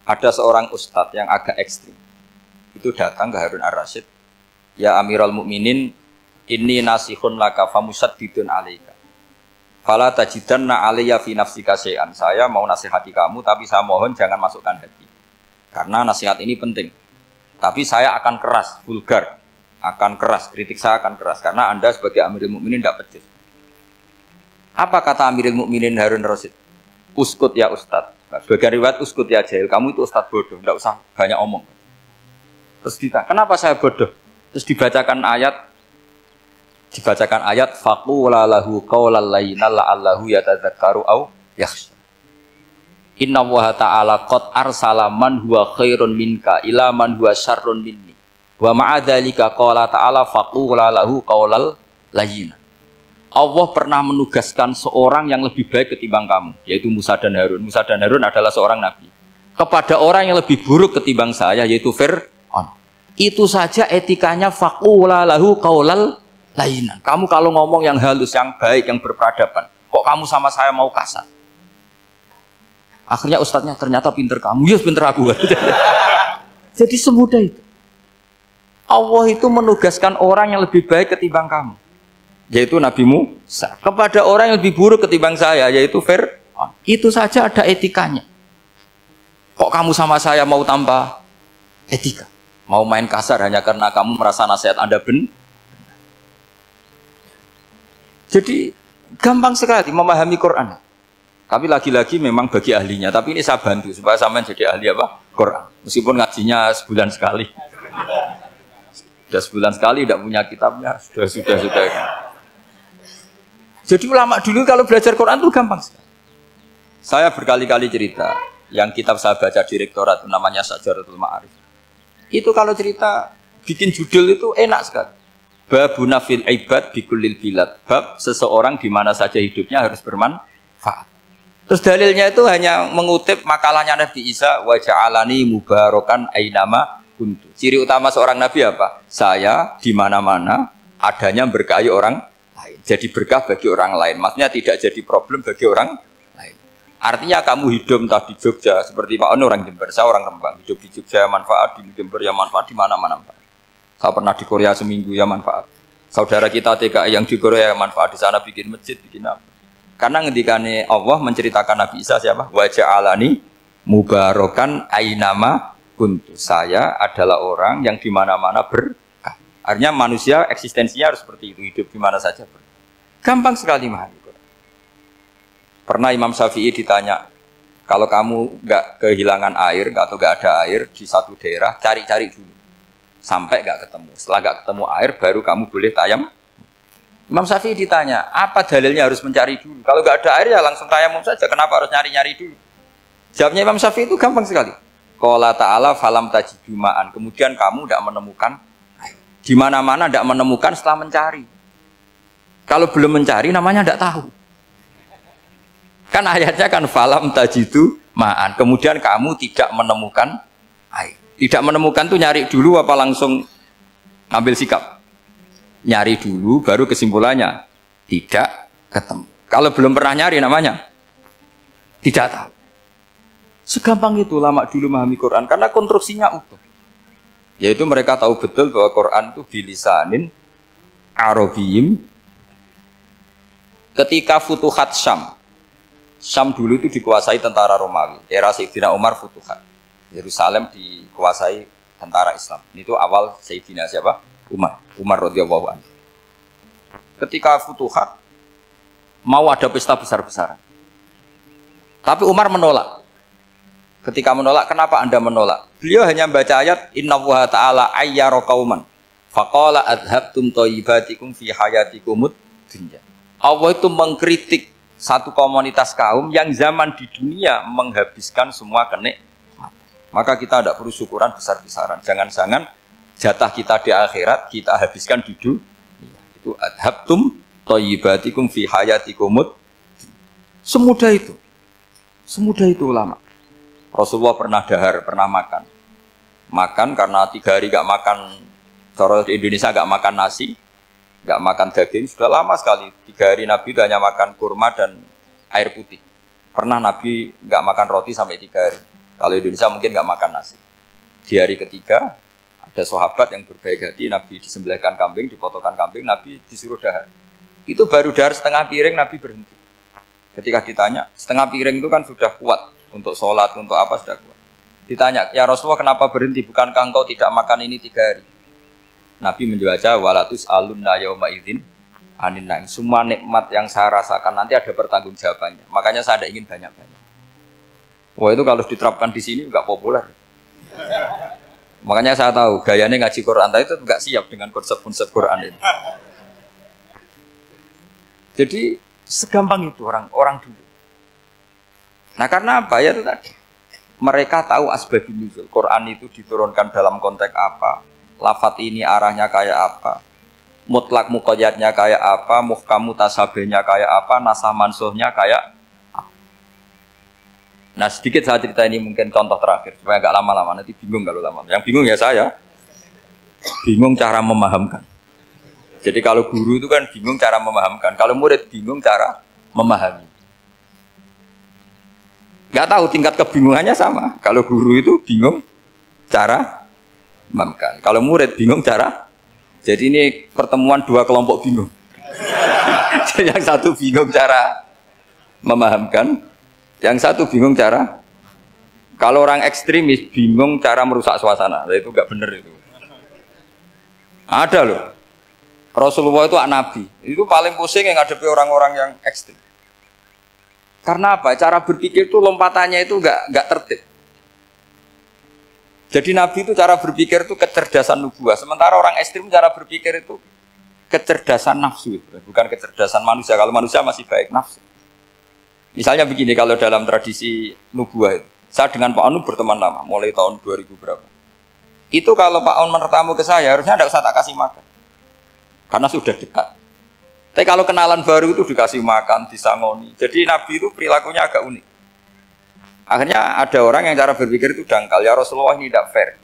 Ada seorang ustadz yang agak ekstrim. Itu datang ke Harun ar-Rasyid. Ya Amirul Mukminin, inni nasihun laka famusaddidun alaika. Fala tajidanna alayya fi nafsika syai'an. Saya mau nasihati kamu, tapi saya mohon jangan masukkan hati. Karena nasihat ini penting. Tapi saya akan keras, vulgar. Akan keras, kritik saya akan keras. Karena Anda sebagai Amirul Mukminin tidak pecus. Apa kata Amirul Mukminin Harun ar-Rasyid? Uskut ya Ustadz. Sebagai riwayat uskut ya jahil. Kamu itu Ustadz bodoh, tidak usah banyak omong. Terus kita, kenapa saya bodoh? Terus dibacakan ayat faqula lahu qaulal layyina la'allahu yatadzakkaru aw yakhsha. Inna Allaha ta'ala qad arsala man huwa khairun minka ila man huwa syarrun minni. Wa ma'a dzalika qala ta'ala faqula lahu qaulal layyina. Allah pernah menugaskan seorang yang lebih baik ketimbang kamu, yaitu Musa dan Harun. Musa dan Harun adalah seorang nabi. Kepada orang yang lebih buruk ketimbang saya, yaitu Fir'aun. Itu saja etikanya faqula lahu qaulal layyina. Kamu kalau ngomong yang halus, yang baik, yang berperadaban, kok kamu sama saya mau kasar? Akhirnya ustadznya ternyata pinter kamu, ya pinter aku. Jadi semudah itu. Allah itu menugaskan orang yang lebih baik ketimbang kamu, yaitu Nabi Musa, kepada orang yang lebih buruk ketimbang saya, yaitu Fir'aun. Itu saja ada etikanya. Kok kamu sama saya mau tambah etika? Mau main kasar hanya karena kamu merasa nasihat Anda benar? Jadi gampang sekali memahami Quran. Tapi lagi-lagi memang bagi ahlinya. Tapi ini saya bantu supaya sampean jadi ahli apa? Quran. Meskipun ngajinya sebulan sekali. Sudah sebulan sekali tidak punya kitabnya. Sudah. Jadi ulama dulu kalau belajar Quran itu gampang sekali. Saya berkali-kali cerita. Yang kitab saya baca di rektorat namanya Syajaratul Ma'arif. Itu kalau cerita bikin judul itu enak sekali. Babuna fil ibad bikullil bilad. Bab seseorang di mana saja hidupnya harus bermanfaat. Terus dalilnya itu hanya mengutip makalahnya Nabi Isa, wa ja'alani mubarakan ainama kuntu. Ciri utama seorang nabi apa? Saya di mana-mana adanya berkahi orang lain. Jadi berkah bagi orang lain. Maksudnya tidak jadi problem bagi orang lain. Artinya kamu hidup entah di Jogja seperti Pak Ono orang Jember, saya orang Rembang. Hidup di Jogja manfaat, di Jember ya manfaat, di mana-mana manfaat. Saya pernah di Korea seminggu ya manfaat. Saudara kita TKI yang di Korea ya manfaat, di sana bikin masjid, bikin apa. Karena ngendikane Allah menceritakan Nabi Isa siapa? Wa ja'alani mubarakan ainama kuntu. Saya adalah orang yang di mana-mana berkah. Artinya manusia eksistensinya harus seperti itu, hidup di mana saja berkah. Gampang sekali memahami. Pernah Imam Syafi'i ditanya, kalau kamu nggak kehilangan air atau nggak ada air di satu daerah, cari-cari dulu sampai nggak ketemu. Setelah nggak ketemu air, baru kamu boleh tayamum. Imam Syafi'i ditanya, apa dalilnya harus mencari dulu? Kalau nggak ada air ya langsung tayamum saja. Kenapa harus nyari-nyari dulu? Jawabnya Imam Syafi'i itu gampang sekali. Qala ta'ala falam tajidu ma'an. Kemudian kamu tidak menemukan air. Di mana-mana tidak menemukan setelah mencari. Kalau belum mencari namanya tidak tahu. Kan ayatnya kan falam tajidu ma'an. Kemudian kamu tidak menemukan air. Tidak menemukan tuh nyari dulu apa langsung ambil sikap? Nyari dulu baru kesimpulannya tidak ketemu. Kalau belum pernah nyari namanya tidak tahu. Segampang itu lama dulu memahami Quran karena konstruksinya utuh. Yaitu mereka tahu betul bahwa Quran itu bilisanin Arabiyim ketika Futuhat Syam. Syam dulu itu dikuasai tentara Romawi. Era Sayyidina Umar Futuhat. Yerusalem dikuasai tentara Islam. Itu awal Sayyidina siapa? Umar radhiyallahu anhu. Ketika Futuhat mau ada pesta besar-besaran. Tapi Umar menolak. Ketika menolak, kenapa Anda menolak? Beliau hanya baca ayat Innallaha ta'ala ayyara qauman faqala adhabtum thayyibatikum fi hayatikumud dunya. Allah itu mengkritik satu komunitas kaum yang zaman di dunia menghabiskan semua kenikmatan. Maka kita tidak perlu syukuran besar-besaran. Jangan-jangan jatah kita di akhirat kita habiskan di dunia. Itu adhabtum thayyibatikum fi hayatikumud. Semudah itu. Semudah itu ulama. Rasulullah pernah dahar, pernah makan. Makan karena 3 hari gak makan, cara di Indonesia gak makan nasi, gak makan daging, sudah lama sekali. 3 hari Nabi itu hanya makan kurma dan air putih. Pernah Nabi gak makan roti sampai 3 hari. Kalau Indonesia mungkin gak makan nasi. Di hari ketiga, ada sahabat yang berbaik hati, Nabi disembelihkan kambing, dipotongkan kambing, Nabi disuruh dahar. Itu baru dahar setengah piring, Nabi berhenti. Ketika ditanya, setengah piring itu kan sudah kuat untuk sholat, untuk apa sudah kuat. Ditanya, ya Rasulullah kenapa berhenti? Bukankah engkau tidak makan ini 3 hari? Nabi menjawab, walatus alunna yauma idzin anin naim. Semua nikmat yang saya rasakan nanti ada pertanggungjawabannya. Makanya saya tidak ingin banyak-banyak. Wah itu kalau diterapkan di sini nggak populer. Makanya saya tahu gayanya ngaji Quran itu nggak siap dengan konsep-konsep Quran ini. Jadi segampang itu orang dulu. Nah karena apa ya itu tadi? Mereka tahu asbabun nuzul. Quran itu diturunkan dalam konteks apa? Lafat ini arahnya kayak apa? Mutlak muqayyadnya kayak apa? Muhkam mutasabihnya kayak apa? Nasah mansuhnya kayak apa? Nah sedikit saya cerita ini mungkin contoh terakhir supaya agak lama-lama, nanti bingung kalau lama. Yang bingung ya saya. Bingung cara memahamkan. Jadi kalau guru itu kan bingung cara memahamkan, kalau murid bingung cara memahami. Gak tahu tingkat kebingungannya sama. Kalau guru itu bingung cara memahamkan, kalau murid bingung cara. Jadi ini pertemuan 2 kelompok bingung. Yang satu bingung cara memahamkan, yang satu bingung cara. Kalau orang ekstremis bingung cara merusak suasana, itu gak bener itu. Ada loh. Rasulullah itu Nabi, itu paling pusing yang ngadepi orang-orang yang ekstrim. Karena apa? Cara berpikir itu lompatannya itu nggak tertib. Jadi Nabi itu cara berpikir itu kecerdasan nubuah. Sementara orang ekstrim cara berpikir itu kecerdasan nafsu, bukan kecerdasan manusia. Kalau manusia masih baik nafsu. Misalnya begini, kalau dalam tradisi nubuah itu, saya dengan Pak Anu berteman lama, mulai tahun 2000 berapa. Itu kalau Pak Anu bertamu ke saya, harusnya tidak usah tak kasih makan. Karena sudah dekat. Tapi kalau kenalan baru itu dikasih makan, disangoni. Jadi Nabi itu perilakunya agak unik. Akhirnya ada orang yang cara berpikir itu dangkal. Ya Rasulullah ini tidak fair.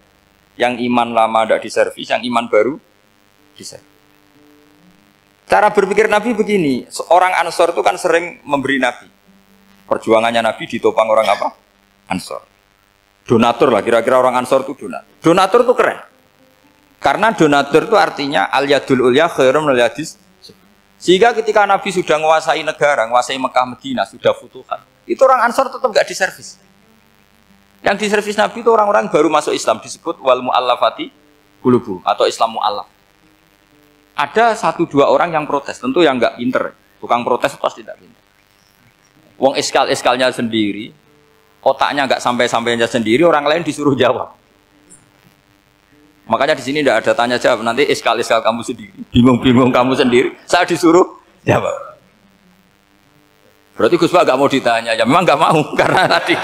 Yang iman lama tidak diservis, yang iman baru diservis. Cara berpikir Nabi begini. Orang Ansor itu kan sering memberi Nabi. Perjuangannya Nabi ditopang orang apa? Ansor. Donatur lah, kira-kira orang Ansor itu donatur. Donatur itu keren. Karena donatur itu artinya al-yadul ulya khairum minal yadis. Sehingga ketika Nabi sudah menguasai negara, menguasai Mekah Madinah, sudah futuhat, itu orang Ansor tetap nggak diservis. Yang diservis Nabi itu orang-orang baru masuk Islam, disebut wal mu'allafati qulubuhum atau Islam mu'allaf. Ada 1-2 orang yang protes, tentu yang nggak pinter. Tukang protes pasti tidak pinter. Wong iskal-iskalnya sendiri, otaknya nggak sampai-sampainya sendiri, orang lain disuruh jawab. Makanya di sini tidak ada tanya jawab, nanti iskal-iskal kamu sendiri, bingung-bingung kamu sendiri, saya disuruh jawab. Berarti Gus Pak gak mau ditanya, ya memang gak mau, karena tadi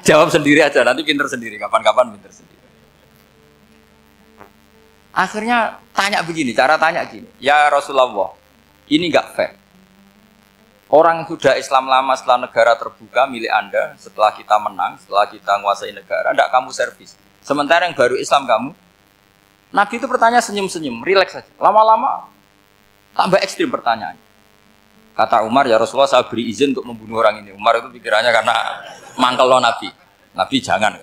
jawab sendiri aja, nanti pinter sendiri, kapan-kapan pinter sendiri. Akhirnya tanya begini, cara tanya gini, ya Rasulullah, ini gak fair. Orang sudah Islam lama setelah negara terbuka milik Anda, setelah kita menang, setelah kita menguasai negara, tidak kamu servis. Sementara yang baru Islam kamu, Nabi itu bertanya senyum-senyum, rileks saja. Lama-lama tambah ekstrim pertanyaan. Kata Umar, ya Rasulullah saya beri izin untuk membunuh orang ini. Umar itu pikirannya karena mangkel lo Nabi. Nabi jangan.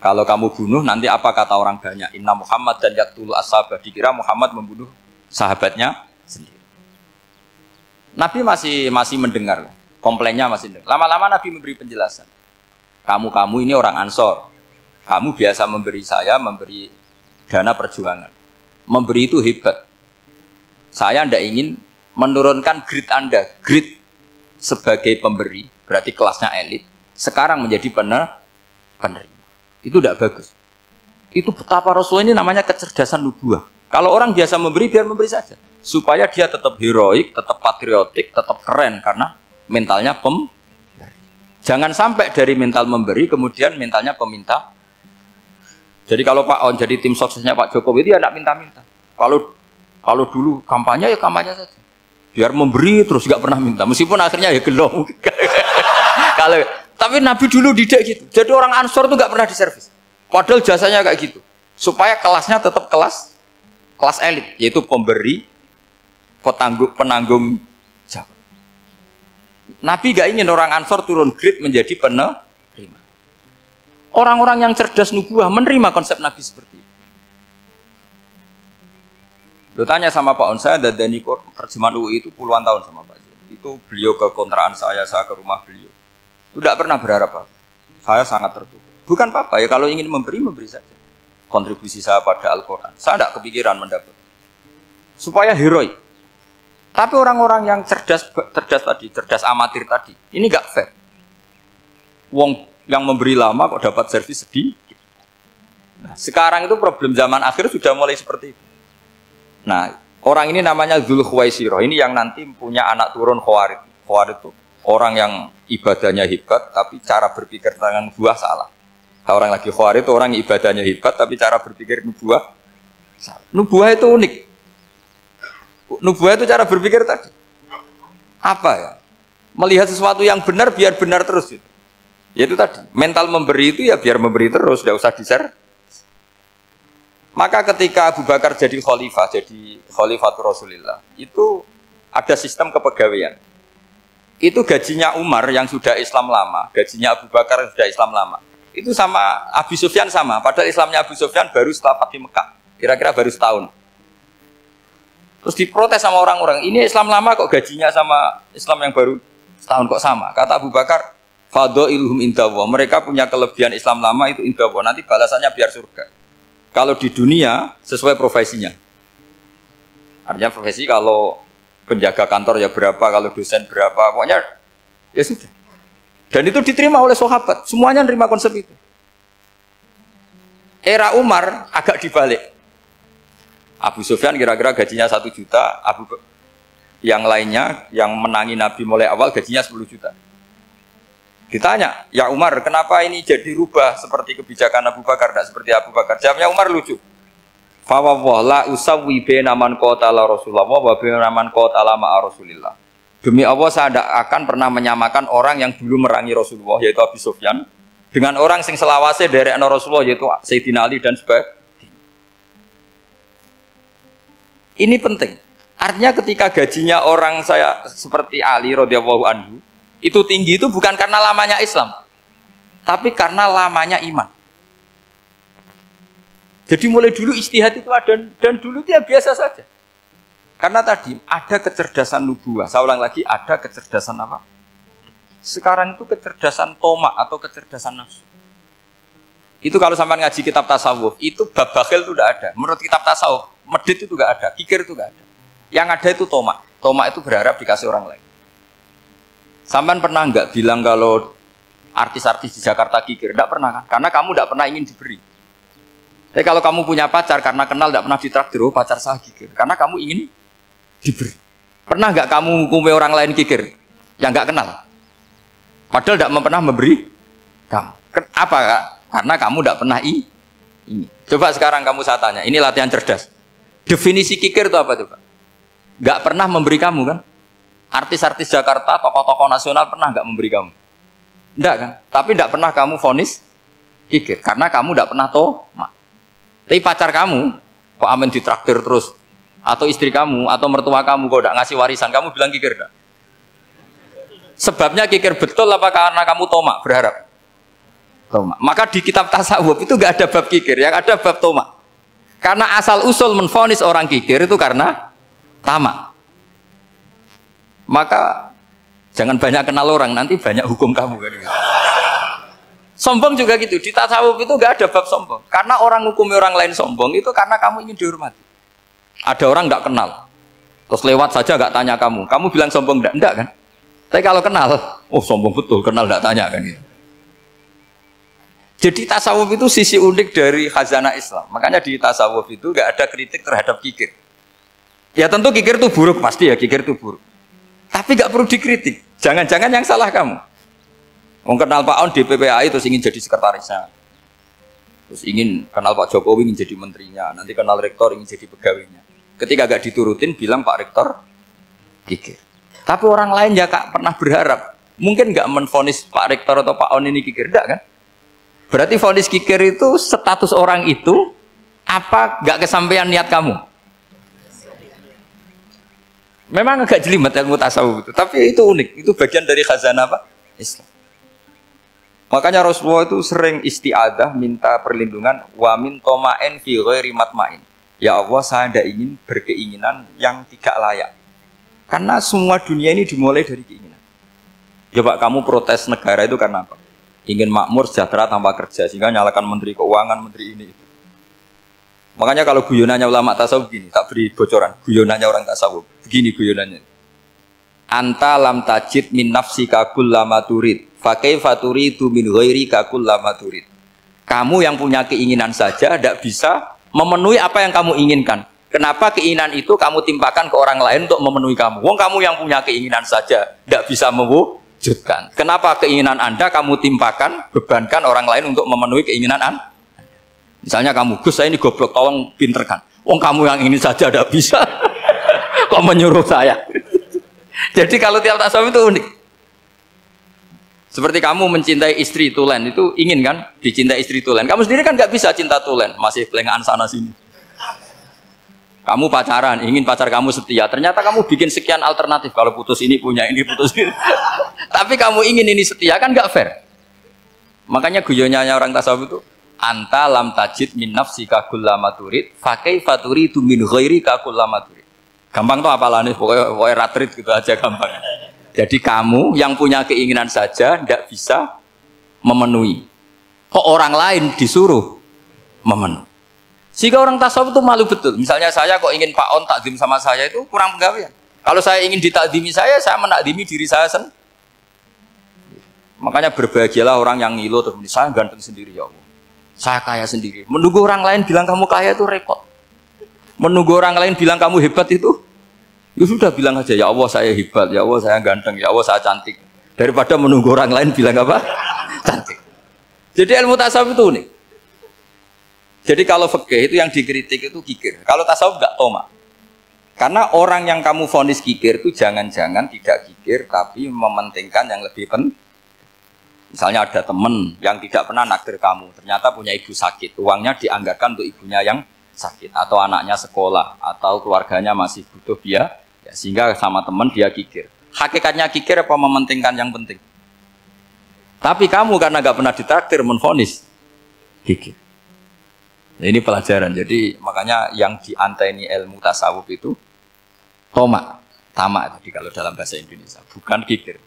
Kalau kamu bunuh nanti apa kata orang banyak? Inna Muhammad dan yaktulu ashabah. Dikira Muhammad membunuh sahabatnya sendiri. Nabi masih mendengar, komplainnya masih dengar. Lama-lama Nabi memberi penjelasan. Kamu ini orang Ansor. Kamu biasa memberi saya, memberi dana perjuangan. Memberi itu hebat. Saya tidak ingin menurunkan grade Anda. Grade sebagai pemberi, berarti kelasnya elit. Sekarang menjadi penerima. Itu tidak bagus. Itu betapa Rasul ini namanya kecerdasan nubuah. Kalau orang biasa memberi, biar memberi saja. Supaya dia tetap heroik, tetap patriotik, tetap keren. Karena mentalnya jangan sampai dari mental memberi, kemudian mentalnya peminta. Jadi kalau Pak On jadi tim suksesnya Pak Jokowi itu ya tidak minta-minta. Kalau dulu kampanye ya kampanye saja. Biar memberi terus nggak pernah minta. Meskipun akhirnya ya gelong. Tapi Nabi dulu tidak gitu. Jadi orang Ansor itu nggak pernah diservis. Padahal jasanya kayak gitu. Supaya kelasnya tetap kelas elit, yaitu pemberi, penanggung jawab. Nabi nggak ingin orang Ansor turun grade menjadi penerima. Orang-orang yang cerdas nubuah menerima konsep Nabi seperti itu. Lo tanya sama Pak On, saya dadani terjemahan UI itu puluhan tahun sama Pak. Itu beliau ke kontrakan saya ke rumah beliau. Itu tidak pernah berharap apa. Saya sangat tertutup. Bukan apa-apa ya, kalau ingin memberi saja. Kontribusi saya pada Al-Quran. Saya tidak kepikiran mendapat. Supaya heroik. Tapi orang-orang yang cerdas amatir tadi, ini nggak fair. Wong yang memberi lama kok dapat servis sedikit. Nah, sekarang itu problem zaman akhir sudah mulai seperti itu. Nah, orang ini namanya Dzul Khuwaisirah. Ini yang nanti punya anak turun Khawarid. Khawarid itu orang yang ibadahnya hebat, tapi cara berpikir tentang nubuah salah. Nah, orang lagi Khawarid itu orang yang ibadahnya hebat, tapi cara berpikir nubuah salah. Nubuah itu unik. Nubuah itu cara berpikir tadi. Apa ya? Melihat sesuatu yang benar biar benar terus gitu. Yaitu tadi, mental memberi itu ya biar memberi terus, tidak usah di-share. Maka ketika Abu Bakar jadi Khalifatul Rasulillah, itu ada sistem kepegawaian. Itu gajinya Umar yang sudah Islam lama, gajinya Abu Bakar yang sudah Islam lama. Itu sama Abu Sufyan sama, padahal Islamnya Abu Sufyan baru setelah Fatih Mekah, kira-kira baru setahun. Terus diprotes sama orang-orang, ini Islam lama kok gajinya sama Islam yang baru setahun kok sama. Kata Abu Bakar, Fadha'iluhum indallah. Mereka punya kelebihan Islam lama itu indallah. Nanti balasannya biar surga. Kalau di dunia sesuai profesinya. Artinya profesi kalau penjaga kantor ya berapa, kalau dosen berapa, pokoknya ya sudah. Dan itu diterima oleh sahabat. Semuanya nerima konsep itu. Era Umar agak dibalik. Abu Sufyan kira-kira gajinya 1 juta, yang lainnya yang menangi Nabi mulai awal gajinya 10 juta. Ditanya, ya Umar, kenapa ini jadi rubah seperti kebijakan Abu Bakar, tidak seperti Abu Bakar? Jawabnya Umar lucu. Fawwah la usawwi baina man qatala Rasulullah wa baina man qatala ma'a Rasulillah. Demi Allah saya tidak akan pernah menyamakan orang yang dulu merangi Rasulullah yaitu Abu Sufyan dengan orang sing selawase dari Rasulullah yaitu Sayyidina Ali dan sebagainya. Ini penting. Artinya ketika gajinya orang saya seperti Ali radhiyallahu anhu itu tinggi itu bukan karena lamanya Islam, tapi karena lamanya iman. Jadi mulai dulu ijtihad itu ada dan dulu dia biasa saja. Karena tadi ada kecerdasan nubuah. Saya ulang lagi, ada kecerdasan apa? Sekarang itu kecerdasan tomak atau kecerdasan nafsu. Itu kalau sampai ngaji kitab tasawuf, itu bab bakhil itu tidak ada. Menurut kitab tasawuf, medit itu tidak ada, kikir itu tidak ada. Yang ada itu tomak. Tomak itu berharap dikasih orang lain. Sampean pernah nggak bilang kalau artis-artis di Jakarta kikir? Tidak pernah kan? Karena kamu tidak pernah ingin diberi. Tapi kalau kamu punya pacar karena kenal tidak pernah ditraktir, oh pacar saya kikir. Karena kamu ingin diberi. Pernah nggak kamu ngukumi orang lain kikir yang nggak kenal? Padahal tidak pernah memberi kamu. Apa kak? Karena kamu tidak pernah ini. Coba sekarang kamu saya tanya, ini latihan cerdas. Definisi kikir itu apa coba? Nggak pernah memberi kamu kan? Artis-artis Jakarta, tokoh-tokoh nasional pernah nggak memberi kamu? Enggak kan? Tapi enggak pernah kamu vonis kikir. Karena kamu enggak pernah tomak. Tapi pacar kamu, kok amin ditraktir terus? Atau istri kamu, atau mertua kamu, kok enggak ngasih warisan, kamu bilang kikir enggak? Sebabnya kikir betul apa karena kamu tomak, berharap? Tomak. Maka di kitab tasawuf itu enggak ada bab kikir, yang ada bab tomak. Karena asal-usul menvonis orang kikir itu karena tamak. Maka jangan banyak kenal orang, nanti banyak hukum kamu kan gitu. Sombong juga gitu, di tasawuf itu nggak ada bab sombong. Karena orang hukumi orang lain sombong itu karena kamu ingin dihormati. Ada orang nggak kenal, terus lewat saja nggak tanya kamu bilang sombong enggak kan? Tapi kalau kenal, oh sombong betul, kenal nggak tanya kan gitu. Jadi tasawuf itu sisi unik dari khazanah Islam. Makanya di tasawuf itu nggak ada kritik terhadap kikir. Ya tentu kikir itu buruk, pasti ya kikir itu buruk. Tapi nggak perlu dikritik. Jangan-jangan yang salah kamu. Mau kenal Pak On di PPAI terus ingin jadi sekretarisnya, terus ingin kenal Pak Jokowi ingin jadi menterinya, nanti kenal rektor ingin jadi pegawainya. Ketika gak diturutin bilang Pak Rektor kikir. Tapi orang lain ya kak pernah berharap, mungkin gak menvonis Pak Rektor atau Pak On ini kikir, enggak kan? Berarti vonis kikir itu status orang itu apa gak kesampaian niat kamu? Memang agak jelimet ilmu tasawuf itu, tapi itu unik, itu bagian dari khazanah apa? Islam. Makanya Rasulullah itu sering isti'adah minta perlindungan wa min toma'en fi ghairi matma'in. Ya Allah, saya tidak ingin berkeinginan yang tidak layak. Karena semua dunia ini dimulai dari keinginan. Coba kamu protes negara itu karena apa? Ingin makmur, sejahtera tanpa kerja, sehingga nyalakan menteri keuangan, menteri ini itu. Makanya kalau guyonannya ulama tasawuf begini, tak beri bocoran, guyonannya orang tasawuf. Begini guyonannya. Anta lam tajid min nafsika kullama turid. Fakaifa turidu min ghairika kullama turid. Kamu yang punya keinginan saja tidak bisa memenuhi apa yang kamu inginkan. Kenapa keinginan itu kamu timpakan ke orang lain untuk memenuhi kamu? Wong kamu yang punya keinginan saja tidak bisa mewujudkan. Kenapa keinginan Anda kamu timpakan, bebankan orang lain untuk memenuhi keinginan Anda? Misalnya kamu, Gus saya ini goblok, tolong pinterkan. Wong kamu yang ini saja tidak bisa. Kok menyuruh saya? Jadi kalau tiap tasawuf itu unik. Seperti kamu mencintai istri tulen, itu ingin kan dicintai istri tulen. Kamu sendiri kan nggak bisa cinta tulen, masih pelengahan sana sini. Kamu pacaran, ingin pacar kamu setia. Ternyata kamu bikin sekian alternatif. Kalau putus ini punya ini, putus ini. Tapi kamu ingin ini setia kan nggak fair. Makanya guyonanya orang tasawuf itu anta lam tajid min nafsika kullama turid, fakaifa turidu min ghairika kullama turid. Gampang tuh apalane, pokoknya ratrit gitu aja gampang. Jadi kamu yang punya keinginan saja tidak bisa memenuhi. Kok orang lain disuruh memenuhi? Sehingga orang tasawuf itu malu betul. Misalnya saya kok ingin Pak On takdim sama saya itu kurang penggawean. Kalau saya ingin ditakdimi saya menakdimi diri saya sendiri. Makanya berbahagialah orang yang ngilu terus saya ganteng sendiri ya Allah. Saya kaya sendiri. Menunggu orang lain bilang kamu kaya itu repot. Menunggu orang lain bilang kamu hebat itu ya sudah bilang aja, ya Allah saya hebat, ya Allah saya ganteng, ya Allah saya cantik. Daripada menunggu orang lain bilang apa? Cantik. Jadi ilmu tasawuf itu unik. Jadi kalau fikih itu yang dikritik itu kikir. Kalau tasawuf enggak toma. Karena orang yang kamu vonis kikir itu jangan-jangan tidak kikir, tapi mementingkan yang lebih penting. Misalnya ada teman yang tidak pernah naktir kamu, ternyata punya ibu sakit, uangnya dianggarkan untuk ibunya yang sakit, atau anaknya sekolah, atau keluarganya masih butuh biaya. Ya, sehingga sama teman dia kikir. Hakikatnya kikir apa mementingkan yang penting? Tapi kamu karena nggak pernah ditraktir menvonis kikir. Nah, ini pelajaran. Jadi makanya yang dianteni ilmu tasawuf itu tamak tadi kalau dalam bahasa Indonesia, bukan kikir.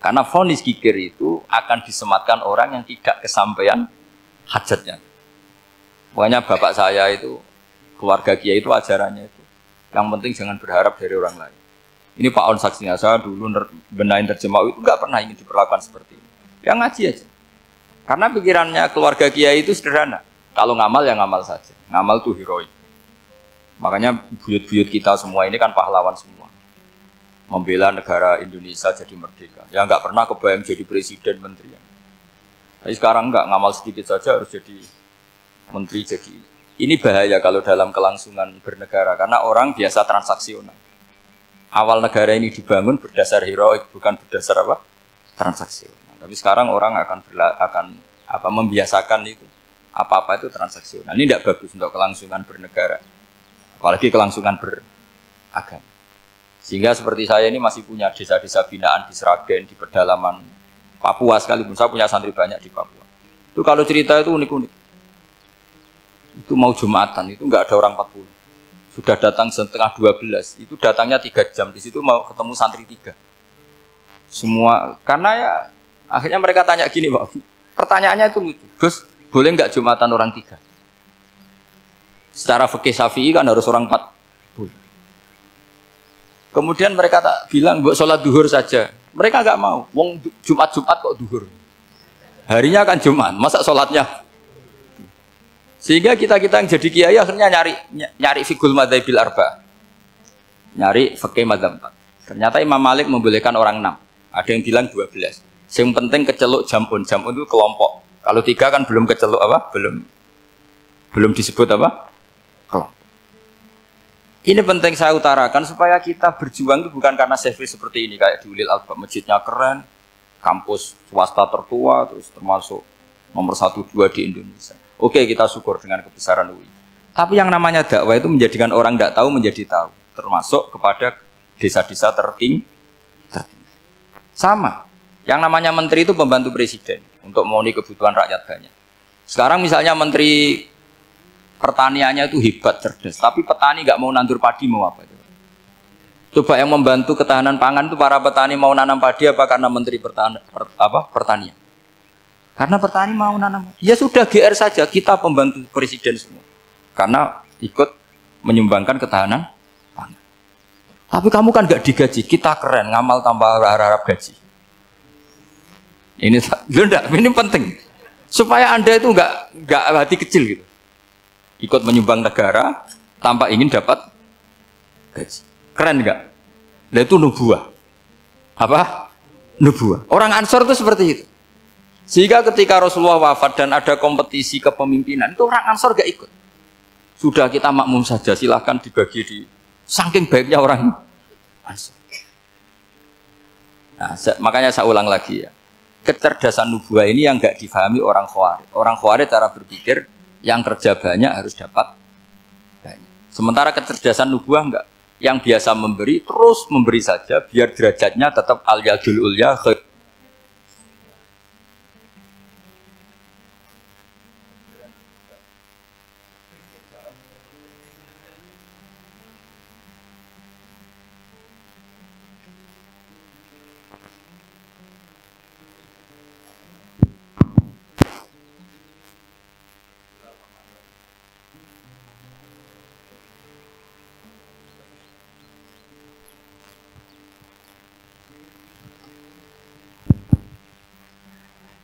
Karena vonis kikir itu akan disematkan orang yang tidak kesampaian hajatnya. Makanya bapak saya itu keluarga kiai itu ajarannya itu. Yang penting jangan berharap dari orang lain. Ini Pak On saksinya, saya dulu benahin terjemah itu nggak pernah ingin diperlakukan seperti ini. Yang ngaji aja. Karena pikirannya keluarga kiai itu sederhana. Kalau ngamal ya ngamal saja. Ngamal itu heroik. Makanya buyut-buyut kita semua ini kan pahlawan semua. Membela negara Indonesia jadi merdeka. Ya nggak pernah kebayang jadi presiden, menteri. Tapi sekarang nggak, ngamal sedikit saja harus jadi menteri jadi. Ini bahaya kalau dalam kelangsungan bernegara, karena orang biasa transaksional. Awal negara ini dibangun berdasar heroik, bukan berdasar apa? Transaksional. Tapi sekarang orang akan membiasakan itu. Apa-apa itu transaksional. Ini tidak bagus untuk kelangsungan bernegara. Apalagi kelangsungan beragama. Sehingga seperti saya ini masih punya desa-desa binaan di Sragen, di pedalaman Papua sekalipun. Saya punya santri banyak di Papua. Itu kalau cerita itu unik-unik. Itu mau Jumatan, itu nggak ada orang 40. sudah datang setengah 12, itu datangnya 3 jam, di situ mau ketemu santri 3. Semua, karena ya akhirnya mereka tanya gini Pak, pertanyaannya itu lucu, Gus, boleh nggak Jumatan orang 3? Secara fikih Syafi'i kan harus orang 4. Boleh. Kemudian mereka tak bilang buat sholat duhur saja, mereka nggak mau, wong Jumat kok duhur, harinya kan Jumat, masa sholatnya. Sehingga kita yang jadi kiai akhirnya nyari fikul madzhabil arba, nyari fikih madzhab 4. Ternyata Imam Malik membolehkan orang 6, ada yang bilang 12. Yang penting keceluk jamun itu kelompok. Kalau 3 kan belum keceluk apa? Belum disebut apa? Kelompok. Ini penting saya utarakan supaya kita berjuang itu bukan karena selfie seperti ini kayak di Ulil Albab, masjidnya keren, kampus swasta tertua, terus termasuk nomor 1-2 di Indonesia. Oke, kita syukur dengan kebesaran UI. Tapi yang namanya dakwah itu menjadikan orang tidak tahu menjadi tahu, termasuk kepada desa-desa tertinggi. Sama. Yang namanya menteri itu pembantu presiden untuk memenuhi kebutuhan rakyat banyak. Sekarang misalnya menteri pertaniannya itu hebat, cerdas, tapi petani nggak mau nandur padi, mau apa? Coba yang membantu ketahanan pangan itu para petani mau nanam padi apa karena menteri pertanian? Karena petani mau nanam. Ya sudah GR saja, kita pembantu presiden semua. Karena ikut menyumbangkan ketahanan pangan. Tapi kamu kan nggak digaji, kita keren, ngamal tanpa harap gaji. Ini penting. Supaya Anda itu nggak hati kecil gitu. Ikut menyumbang negara tanpa ingin dapat gaji. Keren nggak? Nah, itu nubuah. Apa? Nubuah. Orang Ansor itu seperti itu. Sehingga ketika Rasulullah wafat dan ada kompetisi kepemimpinan, itu orang Ansor gak ikut. Sudah kita makmum saja, silahkan dibagi di saking baiknya orang Ansor. Nah, makanya saya ulang lagi ya. Kecerdasan nubuah ini yang gak difahami orang Khawarij. Orang Khawarij cara berpikir yang kerja banyak harus dapat banyak. Sementara kecerdasan nubuah enggak. Yang biasa memberi terus memberi saja biar derajatnya tetap al-yadul ulya.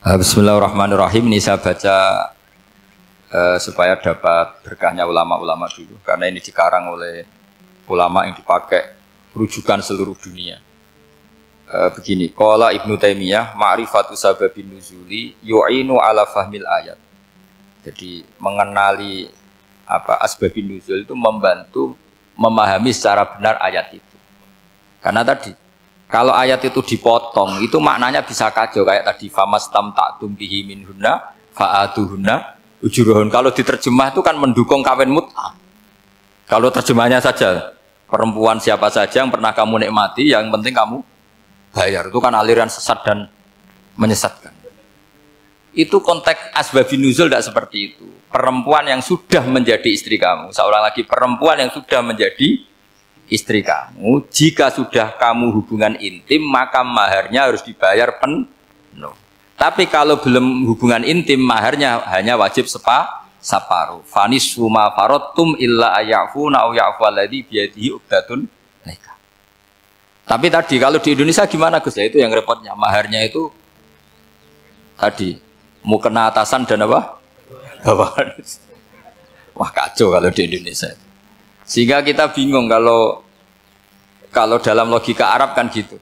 Bismillahirrahmanirrahim. Ini saya baca supaya dapat berkahnya ulama-ulama dulu, karena ini dikarang oleh ulama yang dipakai rujukan seluruh dunia. Begini, qala Ibnu Taimiyah, ma'rifatu sababin nuzuli yu'inu ala fahmil ayat. Jadi mengenali asbabin nuzul itu membantu memahami secara benar ayat itu. Karena tadi kalau ayat itu dipotong, itu maknanya bisa kacau kayak tadi famastam ta'tum bihi minhunna fa'atuhunna ujuruhun. Kalau diterjemah itu kan mendukung kawin mut'ah. Kalau terjemahnya saja perempuan siapa saja yang pernah kamu nikmati, yang penting kamu bayar. Itu kan aliran sesat dan menyesatkan. Itu konteks asbabun nuzul tidak seperti itu. Perempuan yang sudah menjadi istri kamu, seorang lagi perempuan yang sudah menjadi istri kamu, jika sudah kamu hubungan intim, maka maharnya harus dibayar penuh. Tapi kalau belum hubungan intim, maharnya hanya wajib separuh. Fanisfu ma faradtum illa ayafuna aw ya'fu alladhi biyadihi uqdatun nikah. Tapi tadi kalau di Indonesia gimana Gus? Itu yang repotnya. Maharnya itu tadi mau kena atasan dan apa? Bawahan. Wah kacau kalau di Indonesia. Sehingga kita bingung kalau dalam logika Arab kan gitu.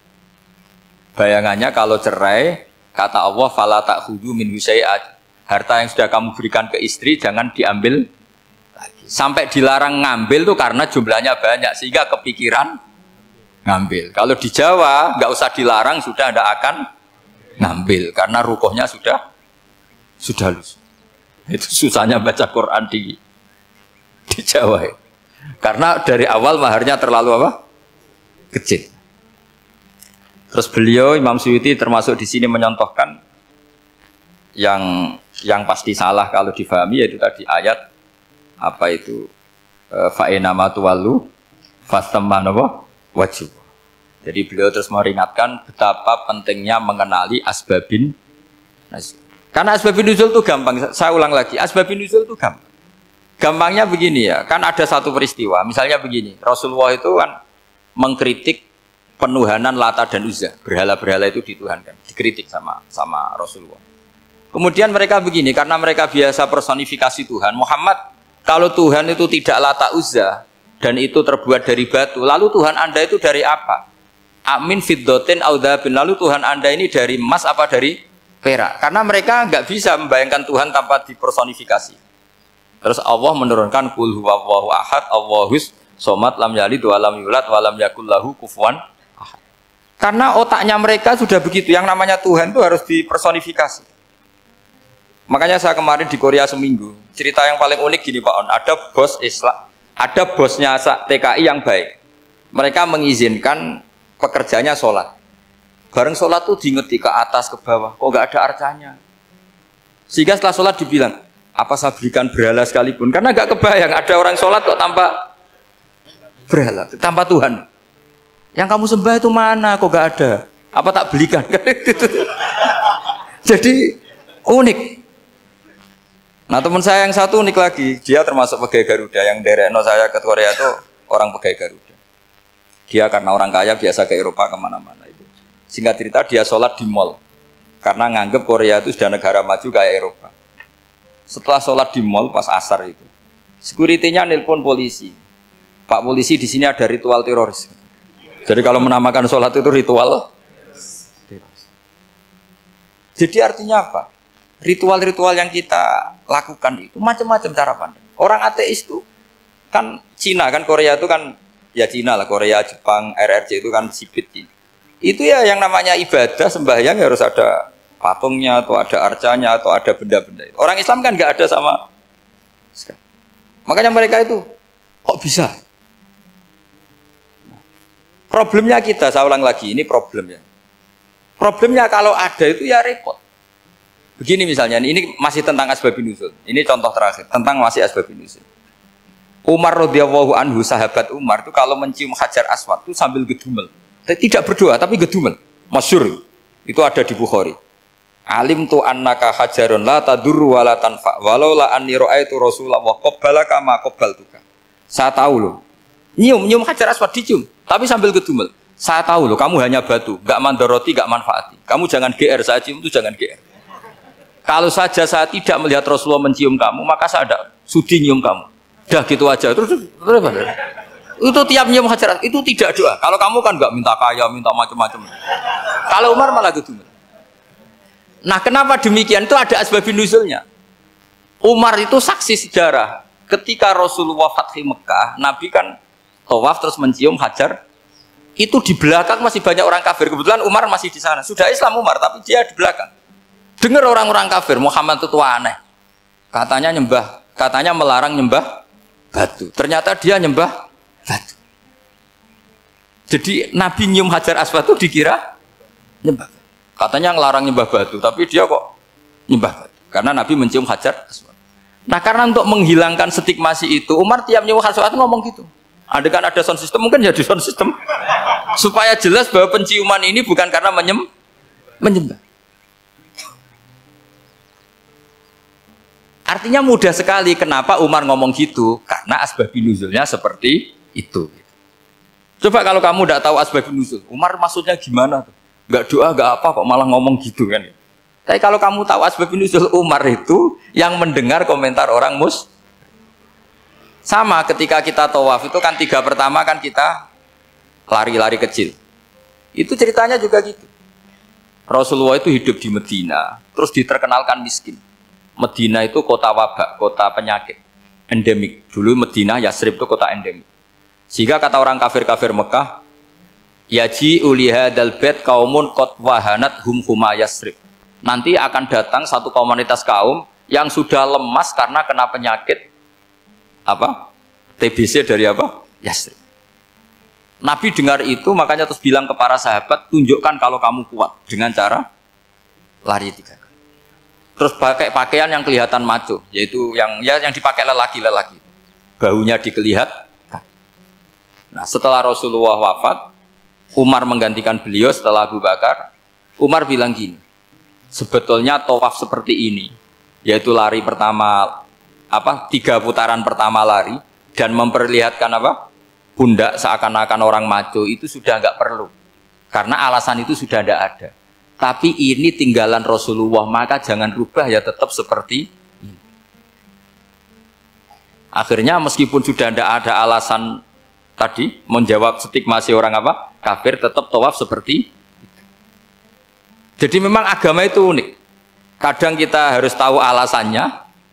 Bayangannya kalau cerai, kata Allah fala ta'khudhu minhu syai'an. Harta yang sudah kamu berikan ke istri jangan diambil lagi. Sampai dilarang ngambil tuh karena jumlahnya banyak sehingga kepikiran ngambil. Kalau di Jawa nggak usah dilarang, sudah tidak akan ngambil karena rukohnya sudah lusuh. Itu susahnya baca Quran di Jawa ya. Karena dari awal maharnya terlalu kecil. Terus beliau Imam Suyuti termasuk di sini menyontohkan yang pasti salah kalau difahami, yaitu tadi ayat fa inama tuwallu fastamma napa wajib. Jadi beliau terus meringatkan betapa pentingnya mengenali asbabin nuzul. Karena asbabun nuzul itu gampang. Saya ulang lagi, asbabun nuzul itu gampang. Gampangnya begini ya, kan ada satu peristiwa. Misalnya begini, Rasulullah itu kan mengkritik penuhanan Lata dan Uzza. Berhala-berhala itu dituhankan, dikritik sama Rasulullah. Kemudian mereka begini, karena mereka biasa personifikasi Tuhan. Muhammad, kalau Tuhan itu tidak Lata Uzza dan itu terbuat dari batu, lalu Tuhan Anda itu dari apa? Amin fiddotin audhabin. Lalu Tuhan Anda ini dari emas apa dari perak? Karena mereka nggak bisa membayangkan Tuhan tanpa dipersonifikasi. Terus Allah menurunkan qul huwallahu ahad, Allahus somad, lam yalid wa lam yulad wa lam yakul lahu kufuwan ahad. Karena otaknya mereka sudah begitu, yang namanya Tuhan itu harus dipersonifikasi. Makanya saya kemarin di Korea seminggu, cerita yang paling unik gini Pak On, ada bos Islam, ada bosnya TKI yang baik. Mereka mengizinkan pekerjanya sholat. Bareng sholat tuh diingeti ke atas ke bawah, kok nggak ada arcanya. Sehingga setelah sholat dibilang, apa saya berikan berhala sekalipun? Karena nggak kebayang ada orang sholat kok tanpa berhala, tanpa Tuhan. Yang kamu sembah itu mana? Kok nggak ada? Apa tak belikan? Jadi unik. Nah teman saya yang satu unik lagi, dia termasuk pegawai Garuda. Yang derekno saya ke Korea itu orang pegawai Garuda. Dia karena orang kaya biasa ke Eropa kemana-mana itu. Singkat cerita dia sholat di mall karena nganggep Korea itu sudah negara maju kayak Eropa. Setelah sholat di mall pas asar itu, security-nya nelpon polisi. Pak polisi, di sini ada ritual teroris. Jadi kalau menamakan sholat itu ritual teroris. Jadi artinya apa? Ritual-ritual yang kita lakukan itu macam-macam cara pandang. Orang ateis itu kan Cina, kan Korea itu kan ya Cina lah, Korea, Jepang, RRC itu kan sipit Cina. Itu ya yang namanya ibadah sembahyang harus ada patungnya atau ada arcanya atau ada benda-benda itu. Orang Islam kan nggak ada sama sekali. Makanya mereka itu kok bisa? Problemnya kita, saya ulang lagi, ini problemnya. Problemnya kalau ada itu ya repot. Begini misalnya, ini masih tentang asbabun nuzul. Ini contoh terakhir tentang masih asbabun nuzul. Umar radhiyallahu anhu, sahabat Umar itu kalau mencium Hajar Aswad itu sambil gedumel. Tidak berdoa tapi gedumel. Masyhur. Itu ada di Bukhari. Alim tu annaka hajarun la tadurru wa la tanfa walau la anni ra'aitu Rasulullah qabbalaka ma qabbaltuka. Saya tahu loh. Nyium Hajar Aswad dicium tapi sambil gedumel. Saya tahu loh kamu hanya batu, enggak mandoroti, enggak manfaati. Kamu jangan GR, saya cium itu jangan GR. Kalau saja saya tidak melihat Rasulullah mencium kamu, maka saya ada sudi nyium kamu. Dah gitu aja. Terus itu tiap nyium Hajar Aswad itu tidak doa. Kalau kamu kan enggak minta kaya, minta macam-macam. Kalau Umar malah gedumel. Nah kenapa demikian? Itu ada asbabun nuzulnya. Umar itu saksi sejarah. Ketika Rasulullah Fathi Mekah, Nabi kan tawaf terus mencium Hajar. Itu di belakang masih banyak orang kafir. Kebetulan Umar masih di sana. Sudah Islam Umar, tapi dia di belakang. Dengar orang-orang kafir, Muhammad itu aneh. Katanya melarang nyembah batu. Ternyata dia nyembah batu. Jadi Nabi nyium Hajar Aswad itu dikira nyembah. Katanya ngelarang nyembah batu, tapi dia kok nyembah batu. Karena Nabi mencium Hajar Aswad. Nah karena untuk menghilangkan stigmasi itu, Umar tiap nyium Hajar Aswad ngomong gitu. Ada kan ada sound system, mungkin jadi sound system. Supaya jelas bahwa penciuman ini bukan karena menyembah. Artinya mudah sekali kenapa Umar ngomong gitu. Karena asbabun nuzulnya seperti itu. Coba kalau kamu tidak tahu asbabun nuzul, Umar maksudnya gimana tuh? Gak doa, gak apa kok malah ngomong gitu kan. Tapi kalau kamu tahu asbabun nuzul Umar itu yang mendengar komentar orang sama ketika kita tawaf itu kan 3 pertama kan kita lari-lari kecil. Itu ceritanya juga gitu. Rasulullah itu hidup di Medina, terus diterkenalkan miskin. Medina itu kota wabak, kota penyakit, endemik. Dulu Medina, Yasrib itu kota endemik. Sehingga kata orang kafir-kafir Mekah, yaji uliha dalbet kaumun kot wahanat huma Yasrib. Nanti akan datang satu komunitas kaum yang sudah lemas karena kena penyakit apa? TBC dari apa? Yasrib. Nabi dengar itu makanya terus bilang ke para sahabat, tunjukkan kalau kamu kuat dengan cara lari 3 kali. Terus pakai pakaian yang kelihatan maco, yaitu yang dipakai lelaki-lelaki. bahunya dikelihatan. Nah, setelah Rasulullah wafat, Umar menggantikan beliau setelah Abu Bakar. Umar bilang gini, sebetulnya tawaf seperti ini, yaitu lari pertama, 3 putaran pertama lari, dan memperlihatkan pundak seakan-akan orang maco, itu sudah nggak perlu. Karena alasan itu sudah tidak ada. Tapi ini tinggalan Rasulullah, maka jangan rubah, ya tetap seperti ini. Akhirnya meskipun sudah tidak ada alasan tadi menjawab stigmasi orang kafir, tetap tawaf seperti itu. Jadi memang agama itu unik. Kadang kita harus tahu alasannya,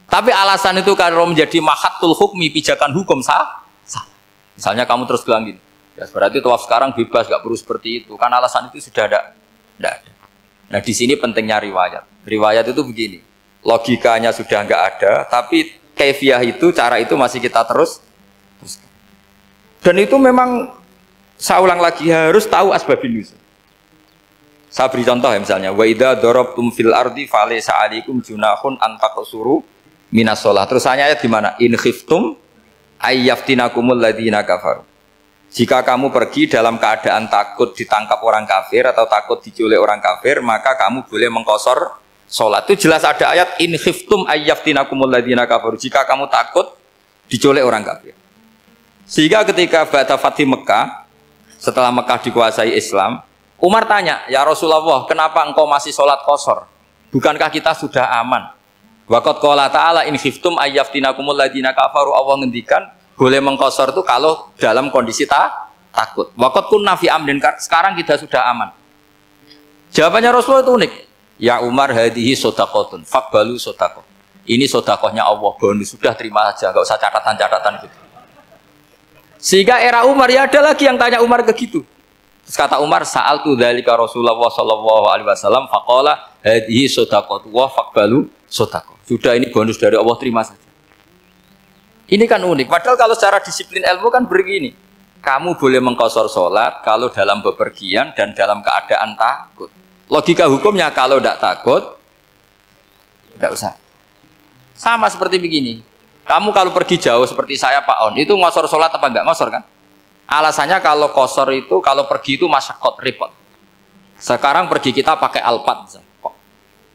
tapi alasan itu kalau menjadi mahatul hukmi, pijakan hukum sah. Misalnya kamu terus bilang gini, ya berarti tawaf sekarang bebas, gak perlu seperti itu. Kan alasan itu sudah tidak ada. Nah di sini pentingnya riwayat. Riwayat itu begini, logikanya sudah nggak ada, tapi kaifiyah itu, cara itu masih kita terus. Dan itu memang, saya ulang lagi, harus tahu asbabun nuzul. Saya beri contoh ya, misalnya, wa idza darabtum fil ardi falaysa 'alaikum junahun an taqsuru minas shalah. Terus ayat di mana? In khiftum ayyaftinakumul ladzina kafaru. Jika kamu pergi dalam keadaan takut ditangkap orang kafir atau takut diculik orang kafir, maka kamu boleh mengqasar salat. Itu jelas ada ayat in khiftum ayyaftinakumul ladzina kafaru. Jika kamu takut diculik orang kafir. Sehingga ketika ba'da Fathi Mekah, setelah Mekah dikuasai Islam, Umar tanya, ya Rasulullah, kenapa engkau masih sholat qasar? Bukankah kita sudah aman? Waqad qala ta'ala in khiftum ayyaftinakumul ladzina kafaru. Allah ngendikan boleh mengqasar itu kalau dalam kondisi takut. Waqad kunna fi amrin, sekarang kita sudah aman. Jawabannya Rasulullah itu unik. Ya Umar, hadihi shadaqatun faqbalu shadaqah. Ini sedekahnya Allah, bonus, sudah terima saja, enggak usah catatan-catatan gitu. Sehingga era Umar, ya ada lagi yang tanya Umar ke gitu. Terus kata Umar, sa'altu dzalika Rasulullah sallallahu alaihi wasallam faqala hadhihi shadaqatu wa faqbalu shadaqah. Sudah, ini bonus dari Allah, terima saja. Ini kan unik. Padahal kalau secara disiplin ilmu kan begini. Kamu boleh mengqasar sholat kalau dalam bepergian dan dalam keadaan takut. Logika hukumnya kalau tidak takut, tidak usah. Sama seperti begini. Kamu kalau pergi jauh seperti saya Pak On, itu ngosor sholat apa enggak ngosor kan? Alasannya kalau kosor itu, kalau pergi itu masyakot, repot. Sekarang pergi kita pakai Alphard,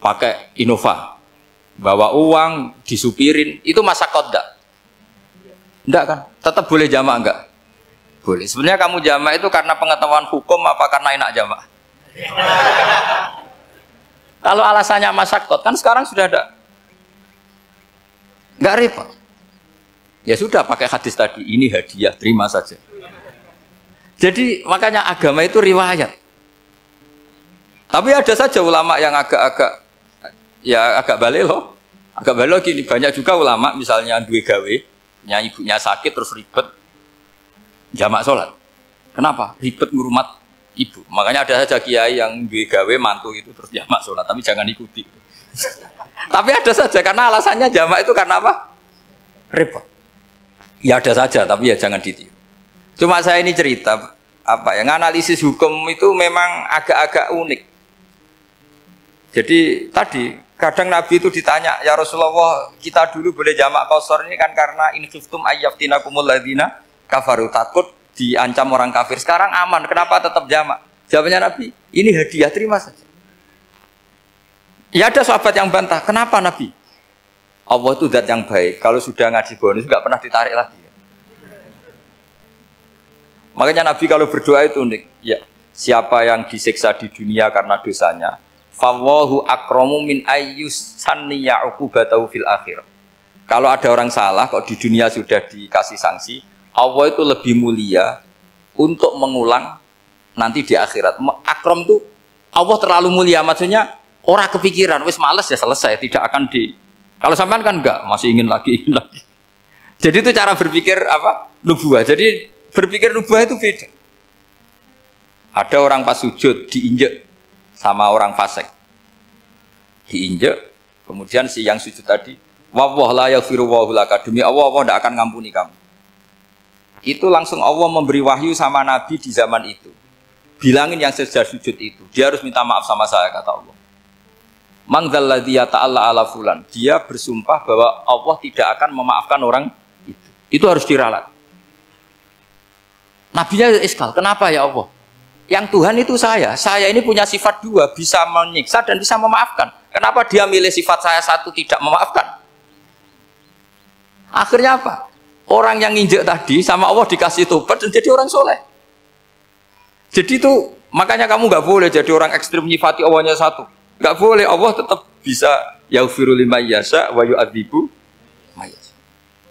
pakai Innova, bawa uang, disupirin, itu masyakot enggak? Enggak kan? Tetap boleh jamak enggak? Boleh. Sebenarnya kamu jamak itu karena pengetahuan hukum apa karena enak jamak? Kalau alasannya masyakot, kan sekarang sudah ada. Enggak repot. Ya sudah, pakai hadis tadi, ini hadiah, terima saja. Jadi makanya agama itu riwayat. Tapi ada saja ulama yang agak balik loh. Agak balik gini, banyak juga ulama misalnya duwe gawe, ibunya sakit terus ribet jamak sholat. Kenapa? Ribet ngurumat ibu. Makanya ada saja kiai yang duwe gawe mantu itu terus jamak sholat, tapi jangan ikuti. Tapi ada saja, karena alasannya jamak itu karena apa? Repot. Ya ada saja, tapi ya jangan ditiru. Cuma saya ini cerita, analisis hukum itu memang agak-agak unik. Jadi tadi, kadang Nabi itu ditanya, ya Rasulullah, kita dulu boleh jamak qasar ini kan karena in khiftum ayyaftinakumul ladzina kafaru, takut diancam orang kafir. Sekarang aman, kenapa tetap jamak? Jawabannya Nabi, ini hadiah, terima saja. Ya ada sahabat yang bantah, kenapa Nabi? Allah itu zat yang baik, kalau sudah ngaji bonus nggak pernah ditarik lagi. Makanya Nabi kalau berdoa itu unik. Ya, siapa yang disiksa di dunia karena dosanya, fawahu akramu min ayyus sanniya uqubatahu fil akhir. Kalau ada orang salah kok di dunia sudah dikasih sanksi, Allah itu lebih mulia untuk mengulang nanti di akhirat. Akram itu Allah terlalu mulia, maksudnya orang kepikiran, wis males ya selesai, tidak akan di. Kalau sampean kan enggak, masih ingin lagi. Jadi itu cara berpikir nubuah. Jadi berpikir nubuah itu beda. Ada orang pas sujud diinjek sama orang fasik. Diinjek, kemudian si yang sujud tadi, wallah la yaghfiru wallahu laka, demi Allah tidak akan ngampuni kamu. Itu langsung Allah memberi wahyu sama Nabi di zaman itu. Bilangin yang sedang sujud itu, dia harus minta maaf sama saya, kata Allah. Mangdzalladzi yata'alla ala fulan. Dia bersumpah bahwa Allah tidak akan memaafkan orang itu. Itu harus diralat. Nabinya iskal, kenapa ya Allah? Yang Tuhan itu saya ini punya sifat dua, bisa menyiksa dan bisa memaafkan. Kenapa dia milih sifat saya satu tidak memaafkan? Akhirnya apa? Orang yang nginjek tadi sama Allah dikasih tobat dan jadi orang soleh. Jadi itu makanya kamu nggak boleh jadi orang ekstrim nyifati Allahnya satu. Nggak boleh, Allah tetap bisa yaghfiru liman yasha wa yu'adzibu may yasha.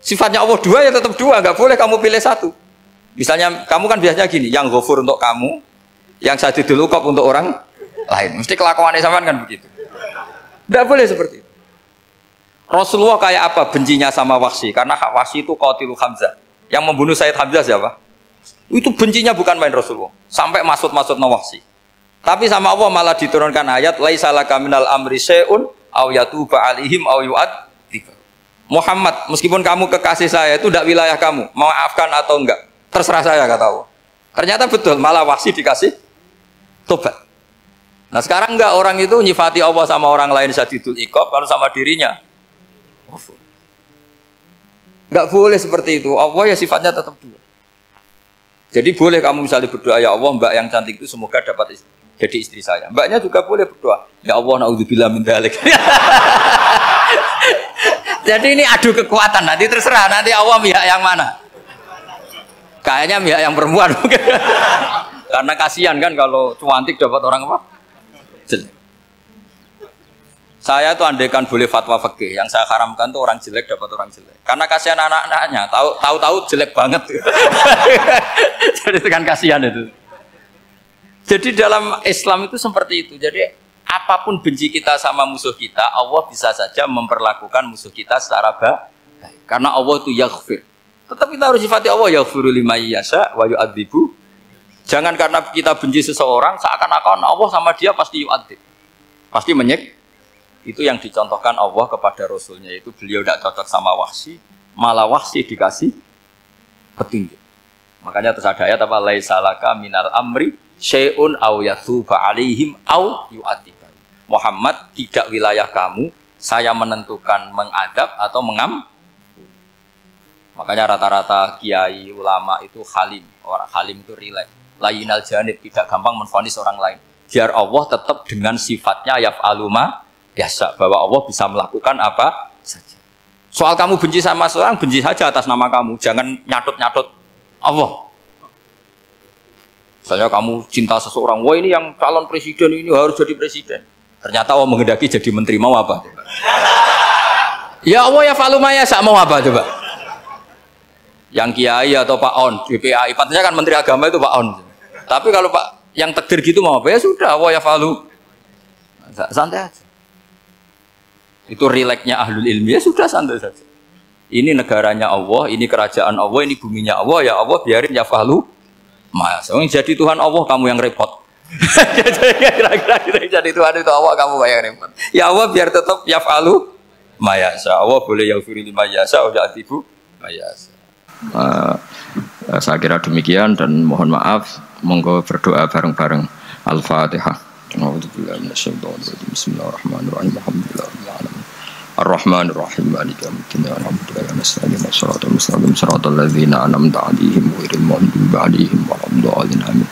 Sifatnya Allah dua ya tetap dua, nggak boleh kamu pilih satu. Misalnya kamu kan biasanya gini, yang ghafur untuk kamu, yang sadidul uqab untuk orang lain. Mesti kelakuannya sampean kan begitu. Nggak boleh seperti itu. Rasulullah kayak apa bencinya sama Wahsy? Karena Wahsy itu qatilu Hamzah. Yang membunuh Sayyid Hamzah siapa? Itu bencinya bukan main Rasulullah. Sampai maksud-maksud Wahsy. Tapi sama Allah malah diturunkan ayat laisa laka minal amri syai'un aw yatuba alaihim aw yu'adzib. Muhammad, meskipun kamu kekasih saya itu tidak wilayah kamu, maafkan atau enggak, terserah saya, kata Allah. Ternyata betul, malah Wahsy dikasih tobat. Nah sekarang enggak, orang itu nyifati Allah sama orang lain sadidul iqab, kalau sama dirinya enggak boleh seperti itu. Allah ya sifatnya tetap dua. Jadi boleh kamu misalnya berdoa, ya Allah mbak yang cantik itu semoga dapat jadi istri saya. Mbaknya juga boleh berdoa, ya Allah naudzubillah min dzalik. Jadi ini adu kekuatan, nanti terserah nanti Allah pihak yang mana. Kayaknya pihak yang perempuan mungkin. Karena kasihan kan kalau cantik dapat orang apa? Jelek. Saya tuh andaikan boleh fatwa fikih, yang saya haramkan tuh orang jelek dapat orang jelek. Karena kasihan anak-anaknya, tahu-tahu jelek banget. Jadi itu kan kasihan itu. Jadi dalam Islam itu seperti itu. Jadi apapun benci kita sama musuh kita, Allah bisa saja memperlakukan musuh kita secara baik. Karena Allah itu yaghfir. Tetap kita harus sifati Allah yaghfiru liman yasha wa yu'adzibu. Jangan karena kita benci seseorang seakan-akan Allah sama dia pasti yu'adzib. Pasti menyik. Itu yang dicontohkan Allah kepada Rasulnya, itu beliau tidak cocok sama Wahsy, malah Wahsy dikasih petunjuk. Makanya terus ada ayat apa? Laisa laka minal amri syai'un aw yatuba alaihim aw yu'adzib. Muhammad, tidak wilayah kamu, saya menentukan mengadab atau mengam. Makanya rata-rata kiai ulama itu halim. Orang halim itu rileks. Layinal janib, tidak gampang menvonis orang lain. Biar Allah tetap dengan sifatnya yaf'alu ma yasha, bahwa Allah bisa melakukan apa saja. Soal kamu benci sama seorang, benci saja atas nama kamu. Jangan nyatut-nyatut Allah. Misalnya kamu cinta seseorang, wah ini yang calon presiden ini harus jadi presiden. Ternyata Allah menghendaki jadi menteri, mau apa? Ya Allah ya falu maya, mau apa coba? Yang kiai atau Pak On, BPAI, patutnya kan menteri agama itu Pak On. Tapi kalau Pak yang takdir gitu mau apa? Ya sudah, Allah ya falu. Santai aja. Itu rileksnya ahlul ilmi, ya sudah santai saja. Ini negaranya Allah, ini kerajaan Allah, ini buminya Allah, ya Allah biarin ya falu. Mas, jadi Tuhan Allah kamu yang repot. Kira-kira jadi Tuhan itu Allah kamu yang repot. Ya Allah biar tetap ya falu mayasa. Allah boleh yaghfir liman yasha wa yu'adzibu may yasha. Saya kira demikian dan mohon maaf, monggo berdoa bareng-bareng. Al-Fatihah. Bismillahirrahmanirrahim. Alhamdulillahirabbil alamin. Ar-Rahmanir Rahim. Maliki yaumiddin. Alhamdulillahi nasta'inu shiratal mustaqim shiratal ladzina an'amta 'alaihim ghairil maghdubi 'alaihim waladdallin. Amin.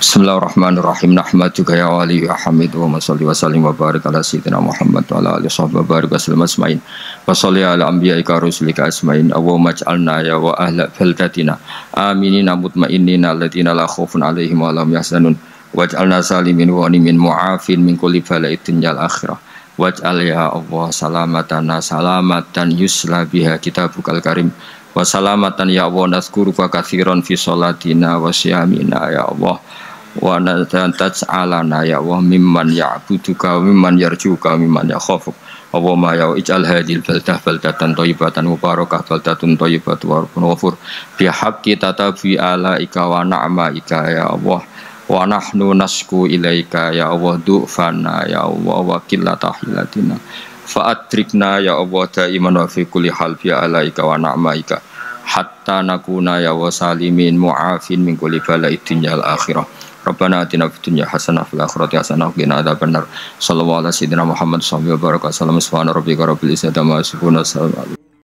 Bismillahirrahmanirrahim. Nahmaduka ya wali ya hamid wa shalli wa sallim wa barik ala sayyidina Muhammad wa ala alihi wa barik wa sallam asma'in. Wa shalli ala anbiya'ika rusulika asma'in. Allahumma ij'alna ya wa ahla baldatina aminina mutma'innina alladzina la khaufun 'alaihim wa lahum yahzanun. Waj'alna salimin wa nimin mu'afin min kulli bala'id dunyal akhirah. Waj'al ya Allah salamatana salamatan yusla biha kitabukal karim. Wa salamatan ya Allah nazkuruka katsiran fi sholatina wa siyamina ya Allah. Wa taj'alana ya Allah mimman ya'buduka wa mimman yarjuka wa mimman yakhafuk. Allahumma ya ij'al hadhil baldah baldatan thayyibatan mubarakah baldatun thayyibatu wa rabbun ghafur. Bi haqqi tatabi alaika wa na'maika ya Allah. Wa nahnu nasku ilaika ya Allah du'fana ya Allah wa qillata hilatina fa adrikna ya Allah daiman wa fi kulli hal bi alaika wa na'maika hatta nakuna ya wa salimin mu'afin min kulli bala'id dunyal akhirah. Rabbana atina fid dunya hasanah fil akhirati hasanah wa qina adzabannar. Sallallahu alaihi wasallam Muhammad sallallahu alaihi wasallam. Subhana rabbika rabbil izzati amma yasifun.